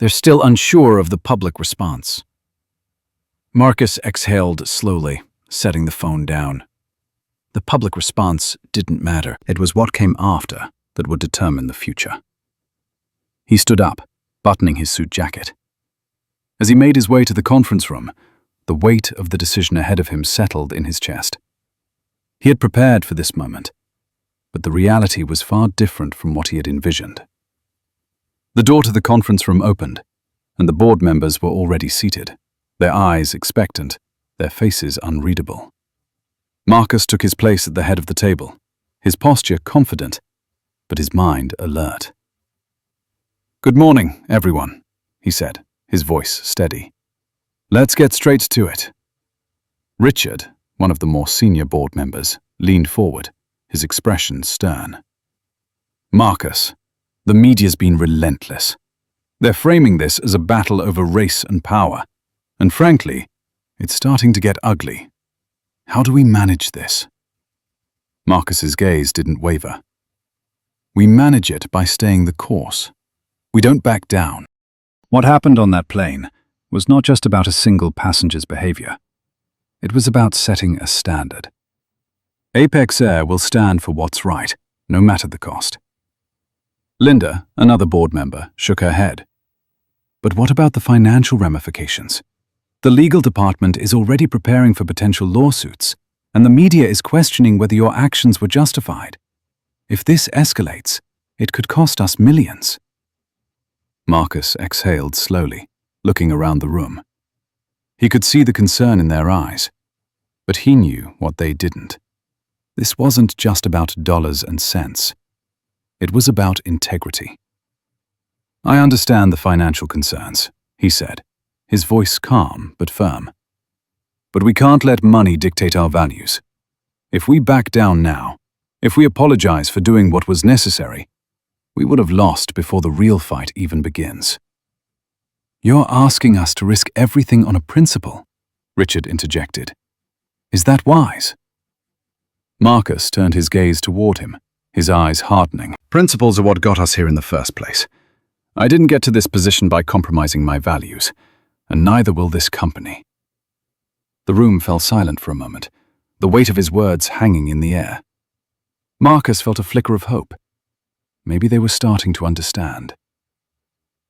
They're still unsure of the public response. Marcus exhaled slowly, setting the phone down. The public response didn't matter. It was what came after that would determine the future. He stood up, buttoning his suit jacket. As he made his way to the conference room, the weight of the decision ahead of him settled in his chest. He had prepared for this moment, but the reality was far different from what he had envisioned. The door to the conference room opened, and the board members were already seated, their eyes expectant, their faces unreadable. Marcus took his place at the head of the table, his posture confident, but his mind alert. "Good morning, everyone," he said, his voice steady. "Let's get straight to it." Richard, one of the more senior board members, leaned forward, his expression stern. "Marcus, the media's been relentless. They're framing this as a battle over race and power, and frankly, it's starting to get ugly. How do we manage this?" Marcus's gaze didn't waver. "We manage it by staying the course. We don't back down." What happened on that plane was not just about a single passenger's behavior. It was about setting a standard. Apex Air will stand for what's right, no matter the cost. Linda, another board member, shook her head. "But what about the financial ramifications? The legal department is already preparing for potential lawsuits, and the media is questioning whether your actions were justified. If this escalates, it could cost us millions." Marcus exhaled slowly, looking around the room. He could see the concern in their eyes, but he knew what they didn't. This wasn't just about dollars and cents. It was about integrity. "I understand the financial concerns," he said, his voice calm but firm. "But we can't let money dictate our values. If we back down now, if we apologize for doing what was necessary, we would have lost before the real fight even begins." "You're asking us to risk everything on a principle," Richard interjected. "Is that wise?" Marcus turned his gaze toward him, his eyes hardening. "Principles are what got us here in the first place. I didn't get to this position by compromising my values, and neither will this company." The room fell silent for a moment, the weight of his words hanging in the air. Marcus felt a flicker of hope. Maybe they were starting to understand.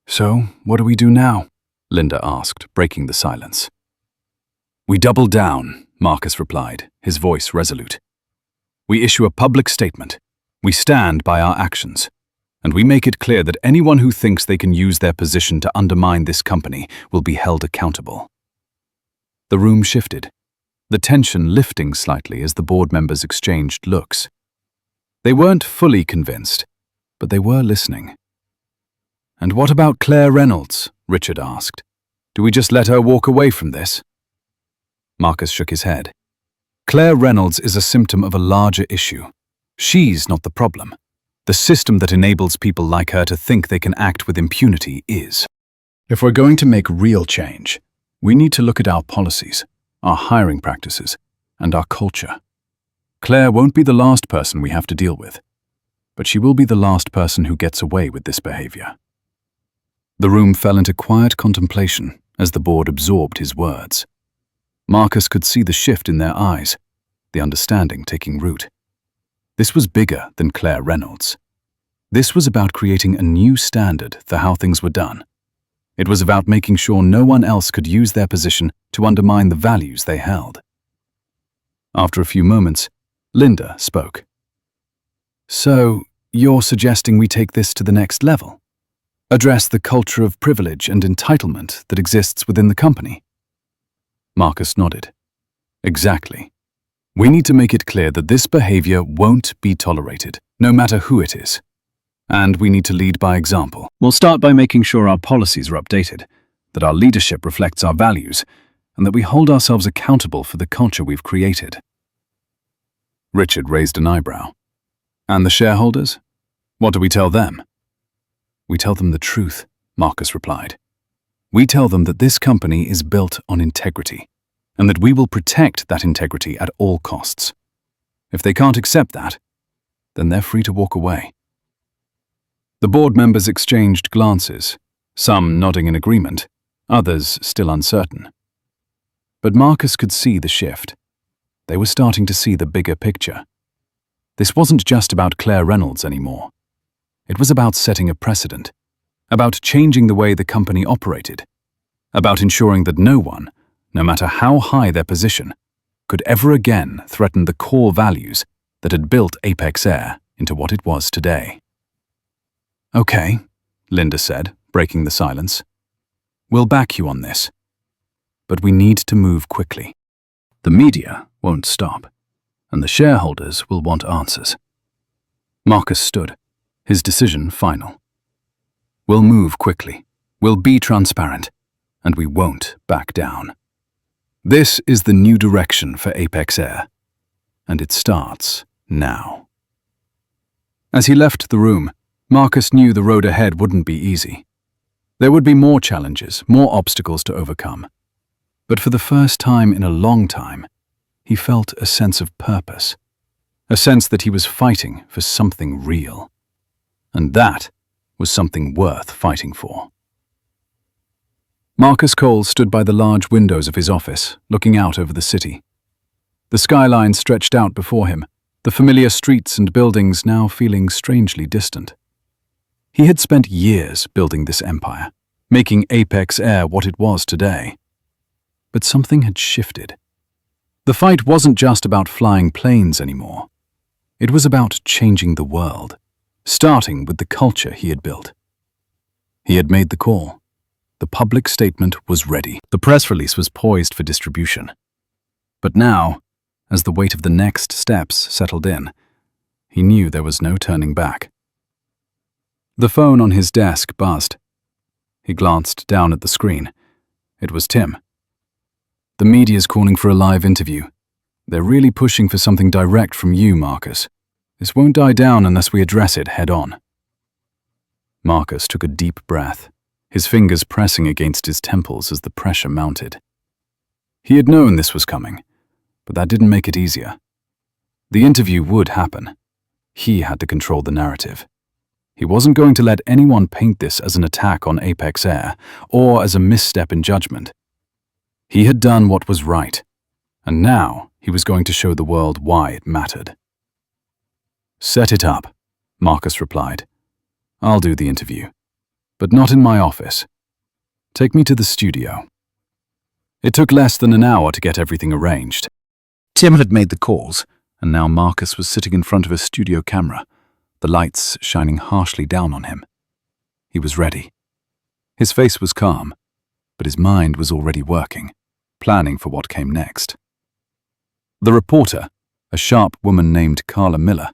"So, what do we do now?" Linda asked, breaking the silence. "We double down," Marcus replied, his voice resolute. "We issue a public statement. We stand by our actions. And we make it clear that anyone who thinks they can use their position to undermine this company will be held accountable." The room shifted, the tension lifting slightly as the board members exchanged looks. They weren't fully convinced, but they were listening. "And what about Claire Reynolds?" Richard asked. "Do we just let her walk away from this?" Marcus shook his head. "Claire Reynolds is a symptom of a larger issue. She's not the problem. The system that enables people like her to think they can act with impunity is. If we're going to make real change, we need to look at our policies, our hiring practices, and our culture. Claire won't be the last person we have to deal with, but she will be the last person who gets away with this behavior." The room fell into quiet contemplation as the board absorbed his words. Marcus could see the shift in their eyes, the understanding taking root. This was bigger than Claire Reynolds. This was about creating a new standard for how things were done. It was about making sure no one else could use their position to undermine the values they held. After a few moments, Linda spoke. "So, you're suggesting we take this to the next level? Address the culture of privilege and entitlement that exists within the company?" Marcus nodded. "Exactly. We need to make it clear that this behavior won't be tolerated, no matter who it is. And we need to lead by example. We'll start by making sure our policies are updated, that our leadership reflects our values, and that we hold ourselves accountable for the culture we've created." Richard raised an eyebrow. "And the shareholders? What do we tell them?" "We tell them the truth," Marcus replied. "We tell them that this company is built on integrity, and that we will protect that integrity at all costs. If they can't accept that, then they're free to walk away." The board members exchanged glances, some nodding in agreement, others still uncertain. But Marcus could see the shift. They were starting to see the bigger picture. This wasn't just about Claire Reynolds anymore. It was about setting a precedent, about changing the way the company operated, about ensuring that no one, no matter how high their position, could ever again threaten the core values that had built Apex Air into what it was today. "Okay," Linda said, breaking the silence. "We'll back you on this. But we need to move quickly. The media won't stop, and the shareholders will want answers." Marcus stood, his decision final. "We'll move quickly, we'll be transparent, and we won't back down. This is the new direction for Apex Air, and it starts now." As he left the room, Marcus knew the road ahead wouldn't be easy. There would be more challenges, more obstacles to overcome. But for the first time in a long time, he felt a sense of purpose, a sense that he was fighting for something real. And that was something worth fighting for. Marcus Cole stood by the large windows of his office, looking out over the city. The skyline stretched out before him, the familiar streets and buildings now feeling strangely distant. He had spent years building this empire, making Apex Air what it was today. But something had shifted. The fight wasn't just about flying planes anymore. It was about changing the world, starting with the culture he had built. He had made the call. The public statement was ready. The press release was poised for distribution. But now, as the weight of the next steps settled in, he knew there was no turning back. The phone on his desk buzzed. He glanced down at the screen. It was Tim. "The media's calling for a live interview. They're really pushing for something direct from you, Marcus. This won't die down unless we address it head on." Marcus took a deep breath, his fingers pressing against his temples as the pressure mounted. He had known this was coming, but that didn't make it easier. The interview would happen. He had to control the narrative. He wasn't going to let anyone paint this as an attack on Apex Air or as a misstep in judgment. He had done what was right, and now he was going to show the world why it mattered. "Set it up," Marcus replied. "I'll do the interview, but not in my office. Take me to the studio." It took less than an hour to get everything arranged. Tim had made the calls, and now Marcus was sitting in front of a studio camera, the lights shining harshly down on him. He was ready. His face was calm, but his mind was already working, planning for what came next. The reporter, a sharp woman named Carla Miller,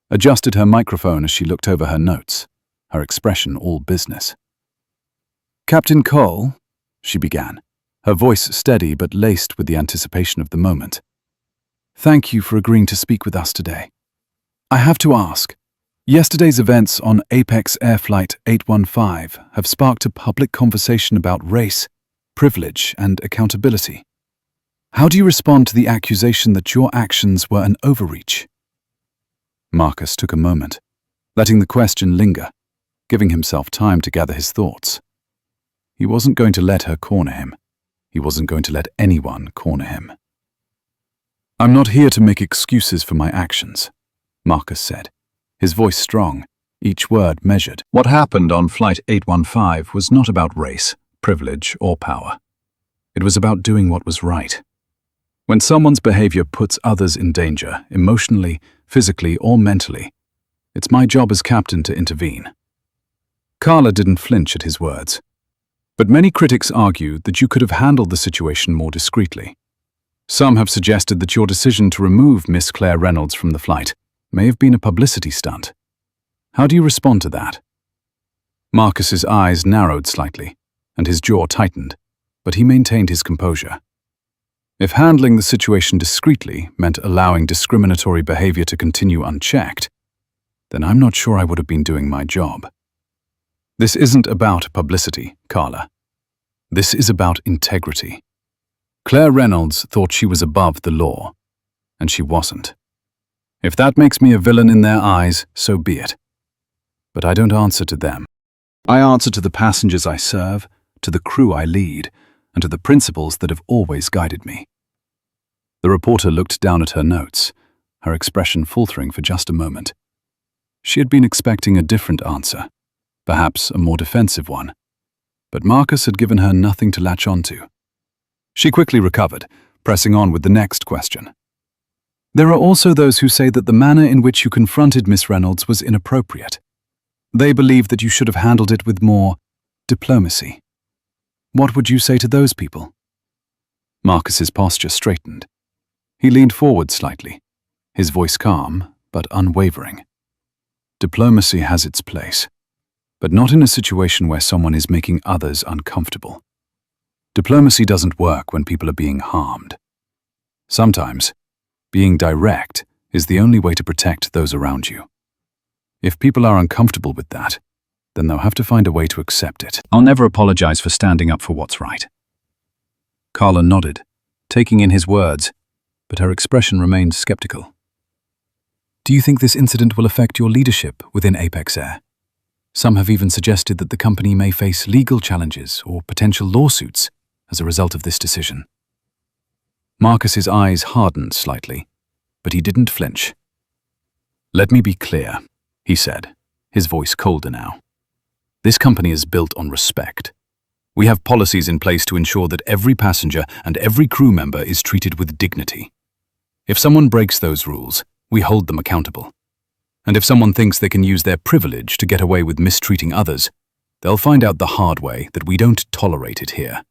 adjusted her microphone as she looked over her notes, her expression all business. "Captain Cole," she began, her voice steady but laced with the anticipation of the moment. "Thank you for agreeing to speak with us today. I have to ask, yesterday's events on Apex Air Flight 815 have sparked a public conversation about race, privilege, and accountability. How do you respond to the accusation that your actions were an overreach?" Marcus took a moment, letting the question linger, giving himself time to gather his thoughts. He wasn't going to let her corner him. He wasn't going to let anyone corner him. "I'm not here to make excuses for my actions," Marcus said, his voice strong, each word measured. What happened on Flight 815 was not about race, privilege, or power. It was about doing what was right. When someone's behavior puts others in danger, emotionally, physically, or mentally, it's my job as captain to intervene. Carla didn't flinch at his words. But many critics argue that you could have handled the situation more discreetly. Some have suggested that your decision to remove Miss Claire Reynolds from the flight may have been a publicity stunt. How do you respond to that? Marcus's eyes narrowed slightly, and his jaw tightened, but he maintained his composure. If handling the situation discreetly meant allowing discriminatory behavior to continue unchecked, then I'm not sure I would have been doing my job. This isn't about publicity, Carla. This is about integrity. Claire Reynolds thought she was above the law, and she wasn't. If that makes me a villain in their eyes, so be it. But I don't answer to them. I answer to the passengers I serve, to the crew I lead, and to the principles that have always guided me." The reporter looked down at her notes, her expression faltering for just a moment. She had been expecting a different answer, perhaps a more defensive one, but Marcus had given her nothing to latch onto. She quickly recovered, pressing on with the next question. "There are also those who say that the manner in which you confronted Miss Reynolds was inappropriate. They believe that you should have handled it with more diplomacy. What would you say to those people?" Marcus's posture straightened. He leaned forward slightly, his voice calm but unwavering. "Diplomacy has its place, but not in a situation where someone is making others uncomfortable. Diplomacy doesn't work when people are being harmed. Sometimes, being direct is the only way to protect those around you. If people are uncomfortable with that, then they'll have to find a way to accept it." "I'll never apologize for standing up for what's right." Carla nodded, taking in his words, but her expression remained skeptical. "Do you think this incident will affect your leadership within Apex Air? Some have even suggested that the company may face legal challenges or potential lawsuits as a result of this decision." Marcus's eyes hardened slightly, but he didn't flinch. "Let me be clear," he said, his voice colder now. "This company is built on respect. We have policies in place to ensure that every passenger and every crew member is treated with dignity. If someone breaks those rules, we hold them accountable. And if someone thinks they can use their privilege to get away with mistreating others, they'll find out the hard way that we don't tolerate it here.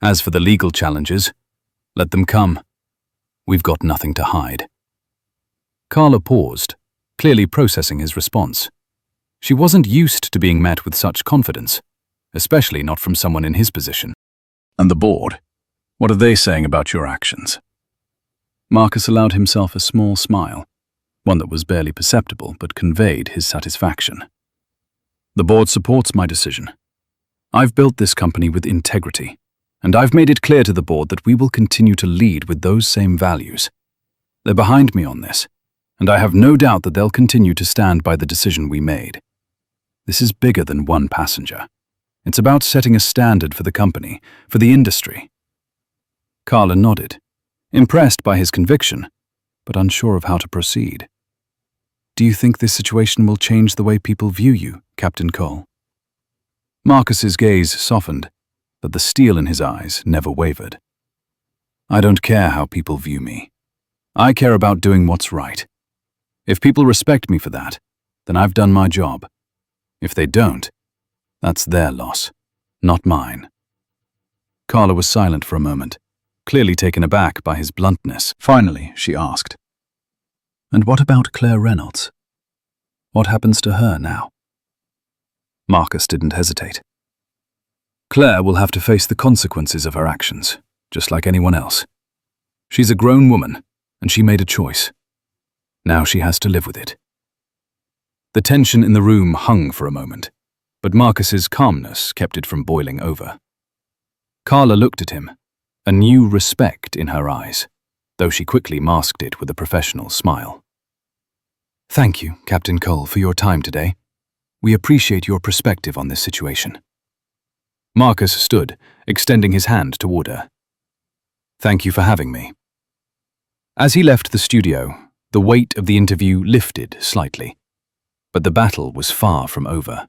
As for the legal challenges, let them come. We've got nothing to hide." Carla paused, clearly processing his response. She wasn't used to being met with such confidence, especially not from someone in his position. "And the board? What are they saying about your actions?" Marcus allowed himself a small smile, one that was barely perceptible but conveyed his satisfaction. "The board supports my decision. I've built this company with integrity, and I've made it clear to the board that we will continue to lead with those same values. They're behind me on this, and I have no doubt that they'll continue to stand by the decision we made. This is bigger than one passenger. It's about setting a standard for the company, for the industry." Carla nodded, impressed by his conviction, but unsure of how to proceed. "Do you think this situation will change the way people view you, Captain Cole?" Marcus's gaze softened, but the steel in his eyes never wavered. "I don't care how people view me. I care about doing what's right. If people respect me for that, then I've done my job. If they don't, that's their loss, not mine." Carla was silent for a moment, clearly taken aback by his bluntness. Finally, she asked, "And what about Claire Reynolds? What happens to her now?" Marcus didn't hesitate. "Claire will have to face the consequences of her actions, just like anyone else. She's a grown woman, and she made a choice. Now she has to live with it." The tension in the room hung for a moment, but Marcus's calmness kept it from boiling over. Carla looked at him, a new respect in her eyes, though she quickly masked it with a professional smile. "Thank you, Captain Cole, for your time today. We appreciate your perspective on this situation." Marcus stood, extending his hand toward her. "Thank you for having me." As he left the studio, the weight of the interview lifted slightly, but the battle was far from over.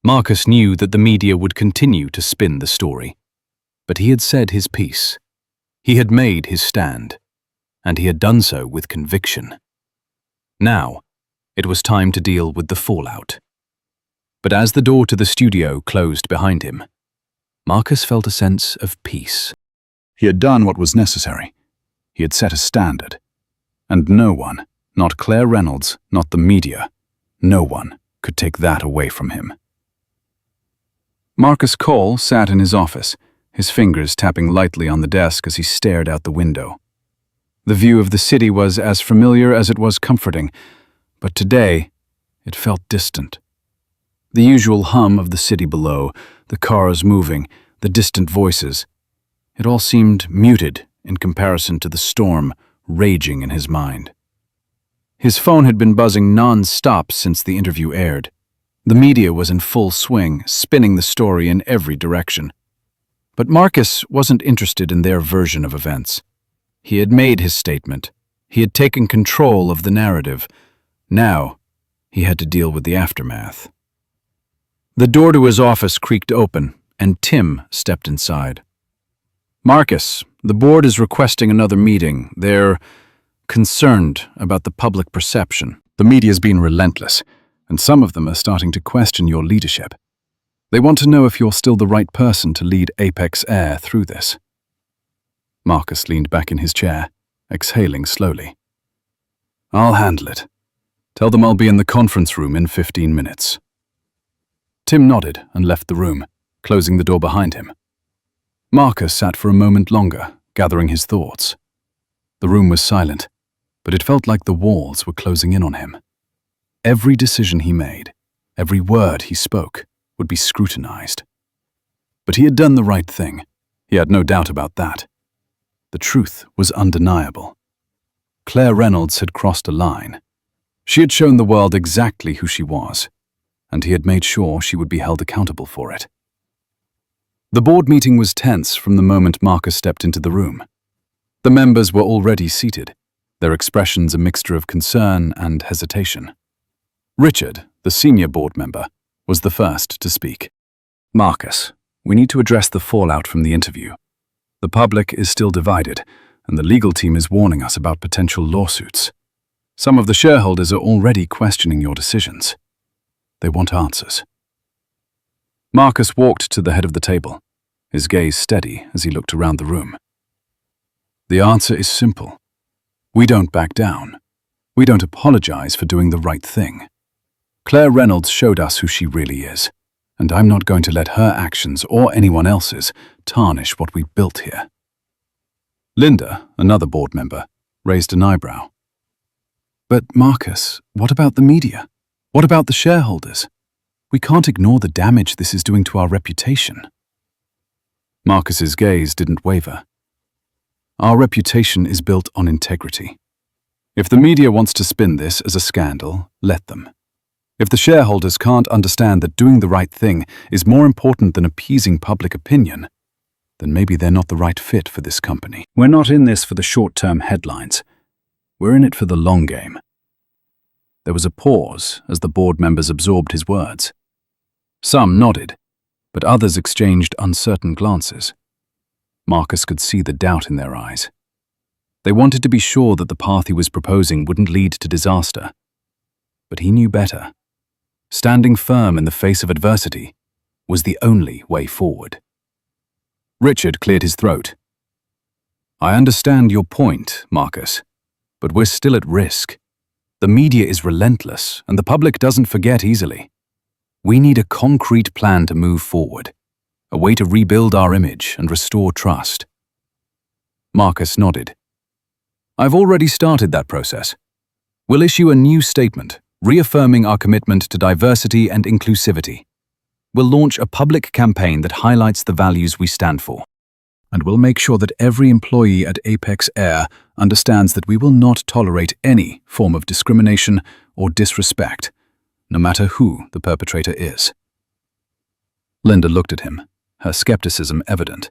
Marcus knew that the media would continue to spin the story, but he had said his piece. He had made his stand, and he had done so with conviction. Now, it was time to deal with the fallout. But as the door to the studio closed behind him, Marcus felt a sense of peace. He had done what was necessary. He had set a standard. And no one, not Claire Reynolds, not the media, no one could take that away from him. Marcus Cole sat in his office, his fingers tapping lightly on the desk as he stared out the window. The view of the city was as familiar as it was comforting, but today it felt distant. The usual hum of the city below, the cars moving, the distant voices, it all seemed muted in comparison to the storm raging in his mind. His phone had been buzzing non-stop since the interview aired. The media was in full swing, spinning the story in every direction. But Marcus wasn't interested in their version of events. He had made his statement. He had taken control of the narrative. Now, he had to deal with the aftermath. The door to his office creaked open, and Tim stepped inside. "Marcus, the board is requesting another meeting. They're concerned about the public perception. The media's been relentless, and some of them are starting to question your leadership. They want to know if you're still the right person to lead Apex Air through this." Marcus leaned back in his chair, exhaling slowly. "I'll handle it. Tell them I'll be in the conference room in 15 minutes. Tim nodded and left the room, closing the door behind him. Marcus sat for a moment longer, gathering his thoughts. The room was silent, but it felt like the walls were closing in on him. Every decision he made, every word he spoke, would be scrutinized. But he had done the right thing. He had no doubt about that. The truth was undeniable. Claire Reynolds had crossed a line. She had shown the world exactly who she was, and he had made sure she would be held accountable for it. The board meeting was tense from the moment Marcus stepped into the room. The members were already seated, their expressions a mixture of concern and hesitation. Richard, the senior board member, was the first to speak. "Marcus, we need to address the fallout from the interview. The public is still divided, and the legal team is warning us about potential lawsuits. Some of the shareholders are already questioning your decisions. They want answers." Marcus walked to the head of the table, his gaze steady as he looked around the room. "The answer is simple. We don't back down. We don't apologize for doing the right thing. Claire Reynolds showed us who she really is, and I'm not going to let her actions or anyone else's tarnish what we built here." Linda, another board member, raised an eyebrow. "But Marcus, what about the media? What about the shareholders? We can't ignore the damage this is doing to our reputation." Marcus's gaze didn't waver. "Our reputation is built on integrity. If the media wants to spin this as a scandal, let them. If the shareholders can't understand that doing the right thing is more important than appeasing public opinion, then maybe they're not the right fit for this company. We're not in this for the short-term headlines. We're in it for the long game." There was a pause as the board members absorbed his words. Some nodded, but others exchanged uncertain glances. Marcus could see the doubt in their eyes. They wanted to be sure that the path he was proposing wouldn't lead to disaster. But he knew better. Standing firm in the face of adversity was the only way forward. Richard cleared his throat. "I understand your point, Marcus, but we're still at risk. The media is relentless, and the public doesn't forget easily. We need a concrete plan to move forward, a way to rebuild our image and restore trust." Marcus nodded. "I've already started that process. We'll issue a new statement, reaffirming our commitment to diversity and inclusivity. We'll launch a public campaign that highlights the values we stand for. And we'll make sure that every employee at Apex Air understands that we will not tolerate any form of discrimination or disrespect, no matter who the perpetrator is." Linda looked at him, her skepticism evident.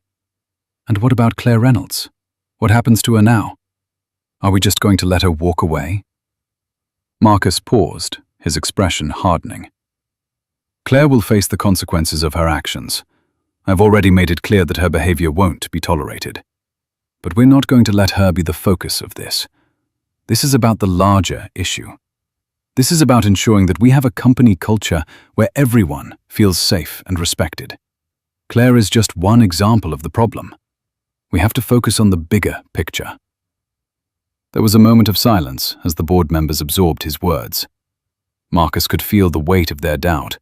"And what about Claire Reynolds? What happens to her now? Are we just going to let her walk away?" Marcus paused, his expression hardening. "Claire will face the consequences of her actions. I've already made it clear that her behavior won't be tolerated. But we're not going to let her be the focus of this. This is about the larger issue. This is about ensuring that we have a company culture where everyone feels safe and respected. Claire is just one example of the problem. We have to focus on the bigger picture." There was a moment of silence as the board members absorbed his words. Marcus could feel the weight of their doubt,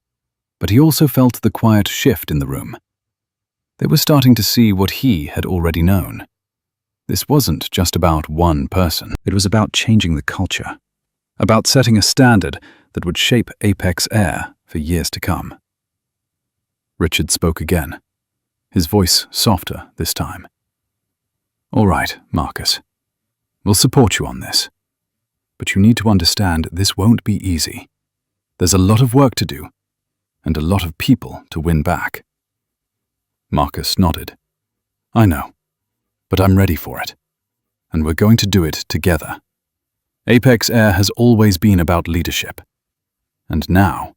but he also felt the quiet shift in the room. They were starting to see what he had already known. This wasn't just about one person. It was about changing the culture, about setting a standard that would shape Apex Air for years to come. Richard spoke again, his voice softer this time. "All right, Marcus. We'll support you on this. But you need to understand this won't be easy. There's a lot of work to do, and a lot of people to win back. Marcus nodded. I know, but I'm ready for it, and we're going to do it together. Apex Air has always been about leadership, and now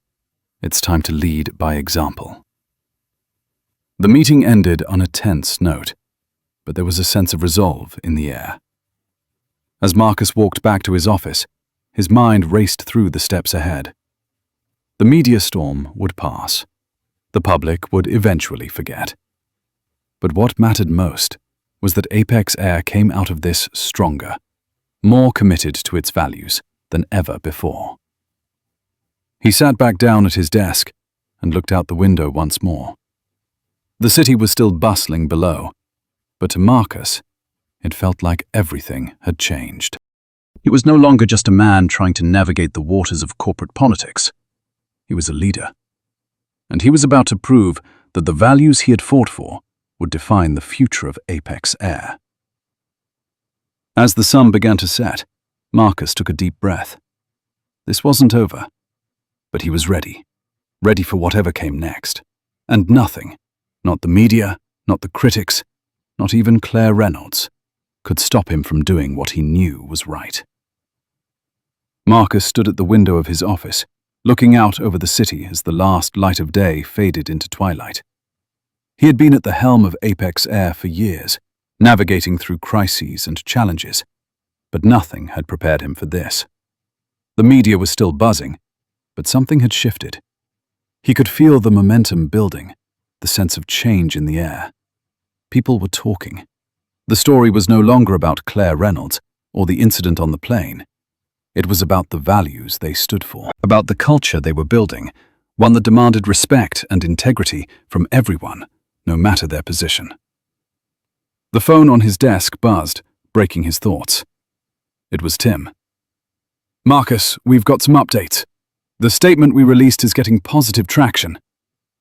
it's time to lead by example. The meeting ended on a tense note, but there was a sense of resolve in the air. As Marcus walked back to his office, his mind raced through the steps ahead. The media storm would pass. The public would eventually forget. But what mattered most was that Apex Air came out of this stronger, more committed to its values than ever before. He sat back down at his desk and looked out the window once more. The city was still bustling below, but to Marcus, it felt like everything had changed. He was no longer just a man trying to navigate the waters of corporate politics. He was a leader. And he was about to prove that the values he had fought for would define the future of Apex Air. As the sun began to set, Marcus took a deep breath. This wasn't over, but he was ready for whatever came next. And nothing, not the media, not the critics, not even Claire Reynolds, could stop him from doing what he knew was right. Marcus stood at the window of his office, looking out over the city as the last light of day faded into twilight. He had been at the helm of Apex Air for years, navigating through crises and challenges, but nothing had prepared him for this. The media was still buzzing, but something had shifted. He could feel the momentum building, the sense of change in the air. People were talking. The story was no longer about Claire Reynolds or the incident on the plane. It was about the values they stood for, about the culture they were building, one that demanded respect and integrity from everyone, no matter their position. The phone on his desk buzzed, breaking his thoughts. It was Tim. Marcus, we've got some updates. The statement we released is getting positive traction.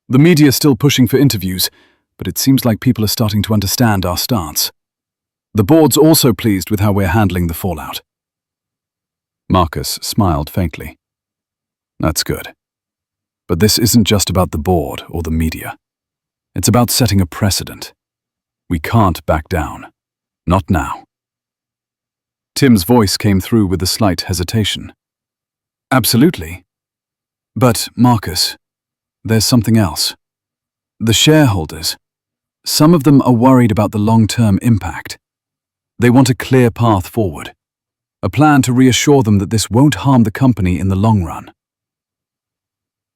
The media is still pushing for interviews, but it seems like people are starting to understand our stance. The board's also pleased with how we're handling the fallout. Marcus smiled faintly. That's good. But this isn't just about the board or the media. It's about setting a precedent. We can't back down. Not now. Tim's voice came through with a slight hesitation. Absolutely. But, Marcus, there's something else. The shareholders, some of them are worried about the long-term impact. They want a clear path forward, a plan to reassure them that this won't harm the company in the long run.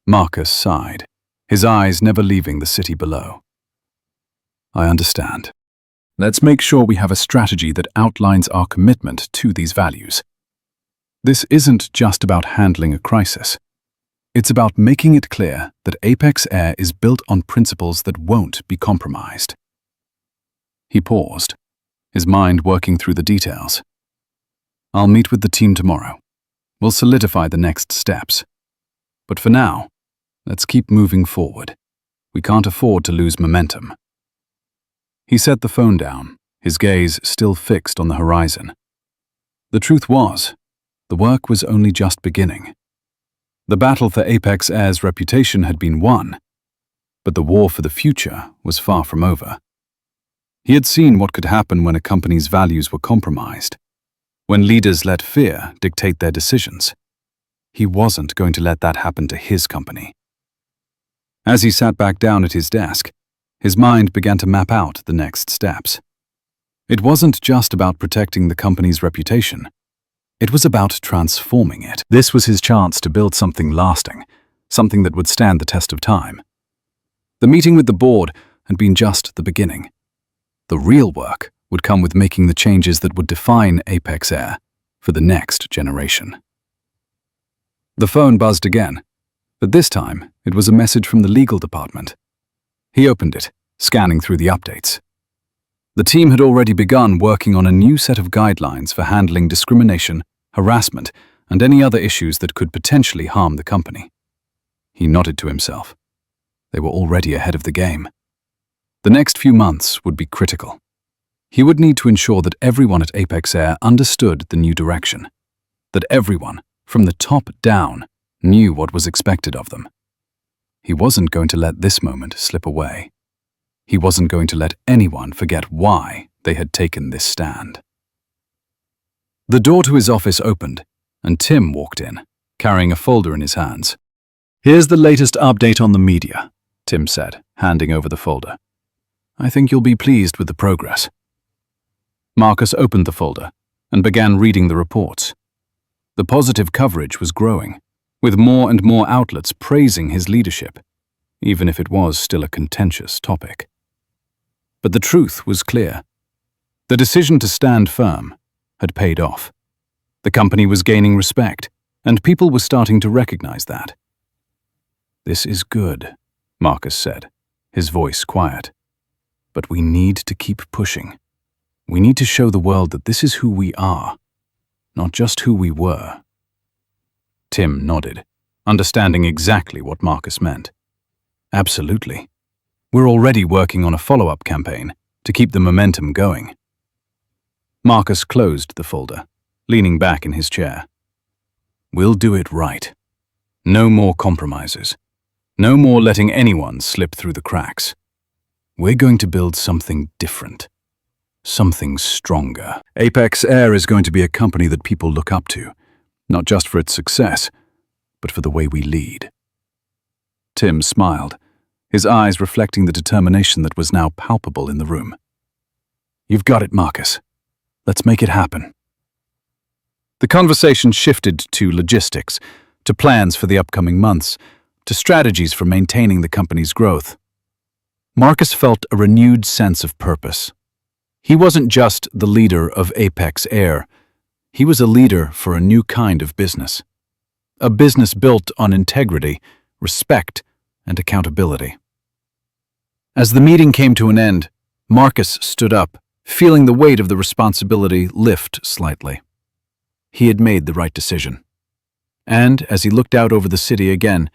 Marcus sighed, his eyes never leaving the city below. I understand. Let's make sure we have a strategy that outlines our commitment to these values. This isn't just about handling a crisis. It's about making it clear that Apex Air is built on principles that won't be compromised. He paused, his mind working through the details. I'll meet with the team tomorrow. We'll solidify the next steps. But for now, let's keep moving forward. We can't afford to lose momentum. He set the phone down, his gaze still fixed on the horizon. The truth was, the work was only just beginning. The battle for Apex Air's reputation had been won, but the war for the future was far from over. He had seen what could happen when a company's values were compromised, when leaders let fear dictate their decisions. He wasn't going to let that happen to his company. As he sat back down at his desk, his mind began to map out the next steps. It wasn't just about protecting the company's reputation. It was about transforming it. This was his chance to build something lasting, something that would stand the test of time. The meeting with the board had been just the beginning. The real work would come with making the changes that would define Apex Air for the next generation. The phone buzzed again, but this time it was a message from the legal department. He opened it, scanning through the updates. The team had already begun working on a new set of guidelines for handling discrimination, harassment, and any other issues that could potentially harm the company. He nodded to himself. They were already ahead of the game. The next few months would be critical. He would need to ensure that everyone at Apex Air understood the new direction, that everyone, from the top down, knew what was expected of them. He wasn't going to let this moment slip away. He wasn't going to let anyone forget why they had taken this stand. The door to his office opened, and Tim walked in, carrying a folder in his hands. "Here's the latest update on the media," Tim said, handing over the folder. "I think you'll be pleased with the progress." Marcus opened the folder and began reading the reports. The positive coverage was growing, with more and more outlets praising his leadership, even if it was still a contentious topic. But the truth was clear. The decision to stand firm had paid off. The company was gaining respect, and people were starting to recognize that. "This is good," Marcus said, his voice quiet. "But we need to keep pushing. We need to show the world that this is who we are, not just who we were." Tim nodded, understanding exactly what Marcus meant. "Absolutely. We're already working on a follow-up campaign to keep the momentum going." Marcus closed the folder, leaning back in his chair. "We'll do it right. No more compromises. No more letting anyone slip through the cracks. We're going to build something different. Something stronger. Apex Air is going to be a company that people look up to, not just for its success, but for the way we lead." Tim smiled, his eyes reflecting the determination that was now palpable in the room. "You've got it, Marcus. Let's make it happen." The conversation shifted to logistics, to plans for the upcoming months, to strategies for maintaining the company's growth. Marcus felt a renewed sense of purpose. He wasn't just the leader of Apex Air. He was a leader for a new kind of business. A business built on integrity, respect, and accountability. As the meeting came to an end, Marcus stood up, feeling the weight of the responsibility lift slightly. He had made the right decision. And as he looked out over the city again,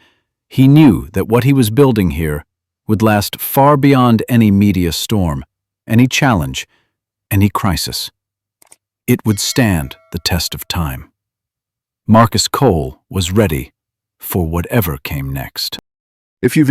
he knew that what he was building here would last far beyond any media storm, any challenge, any crisis. It would stand the test of time. Marcus Cole was ready for whatever came next. If you've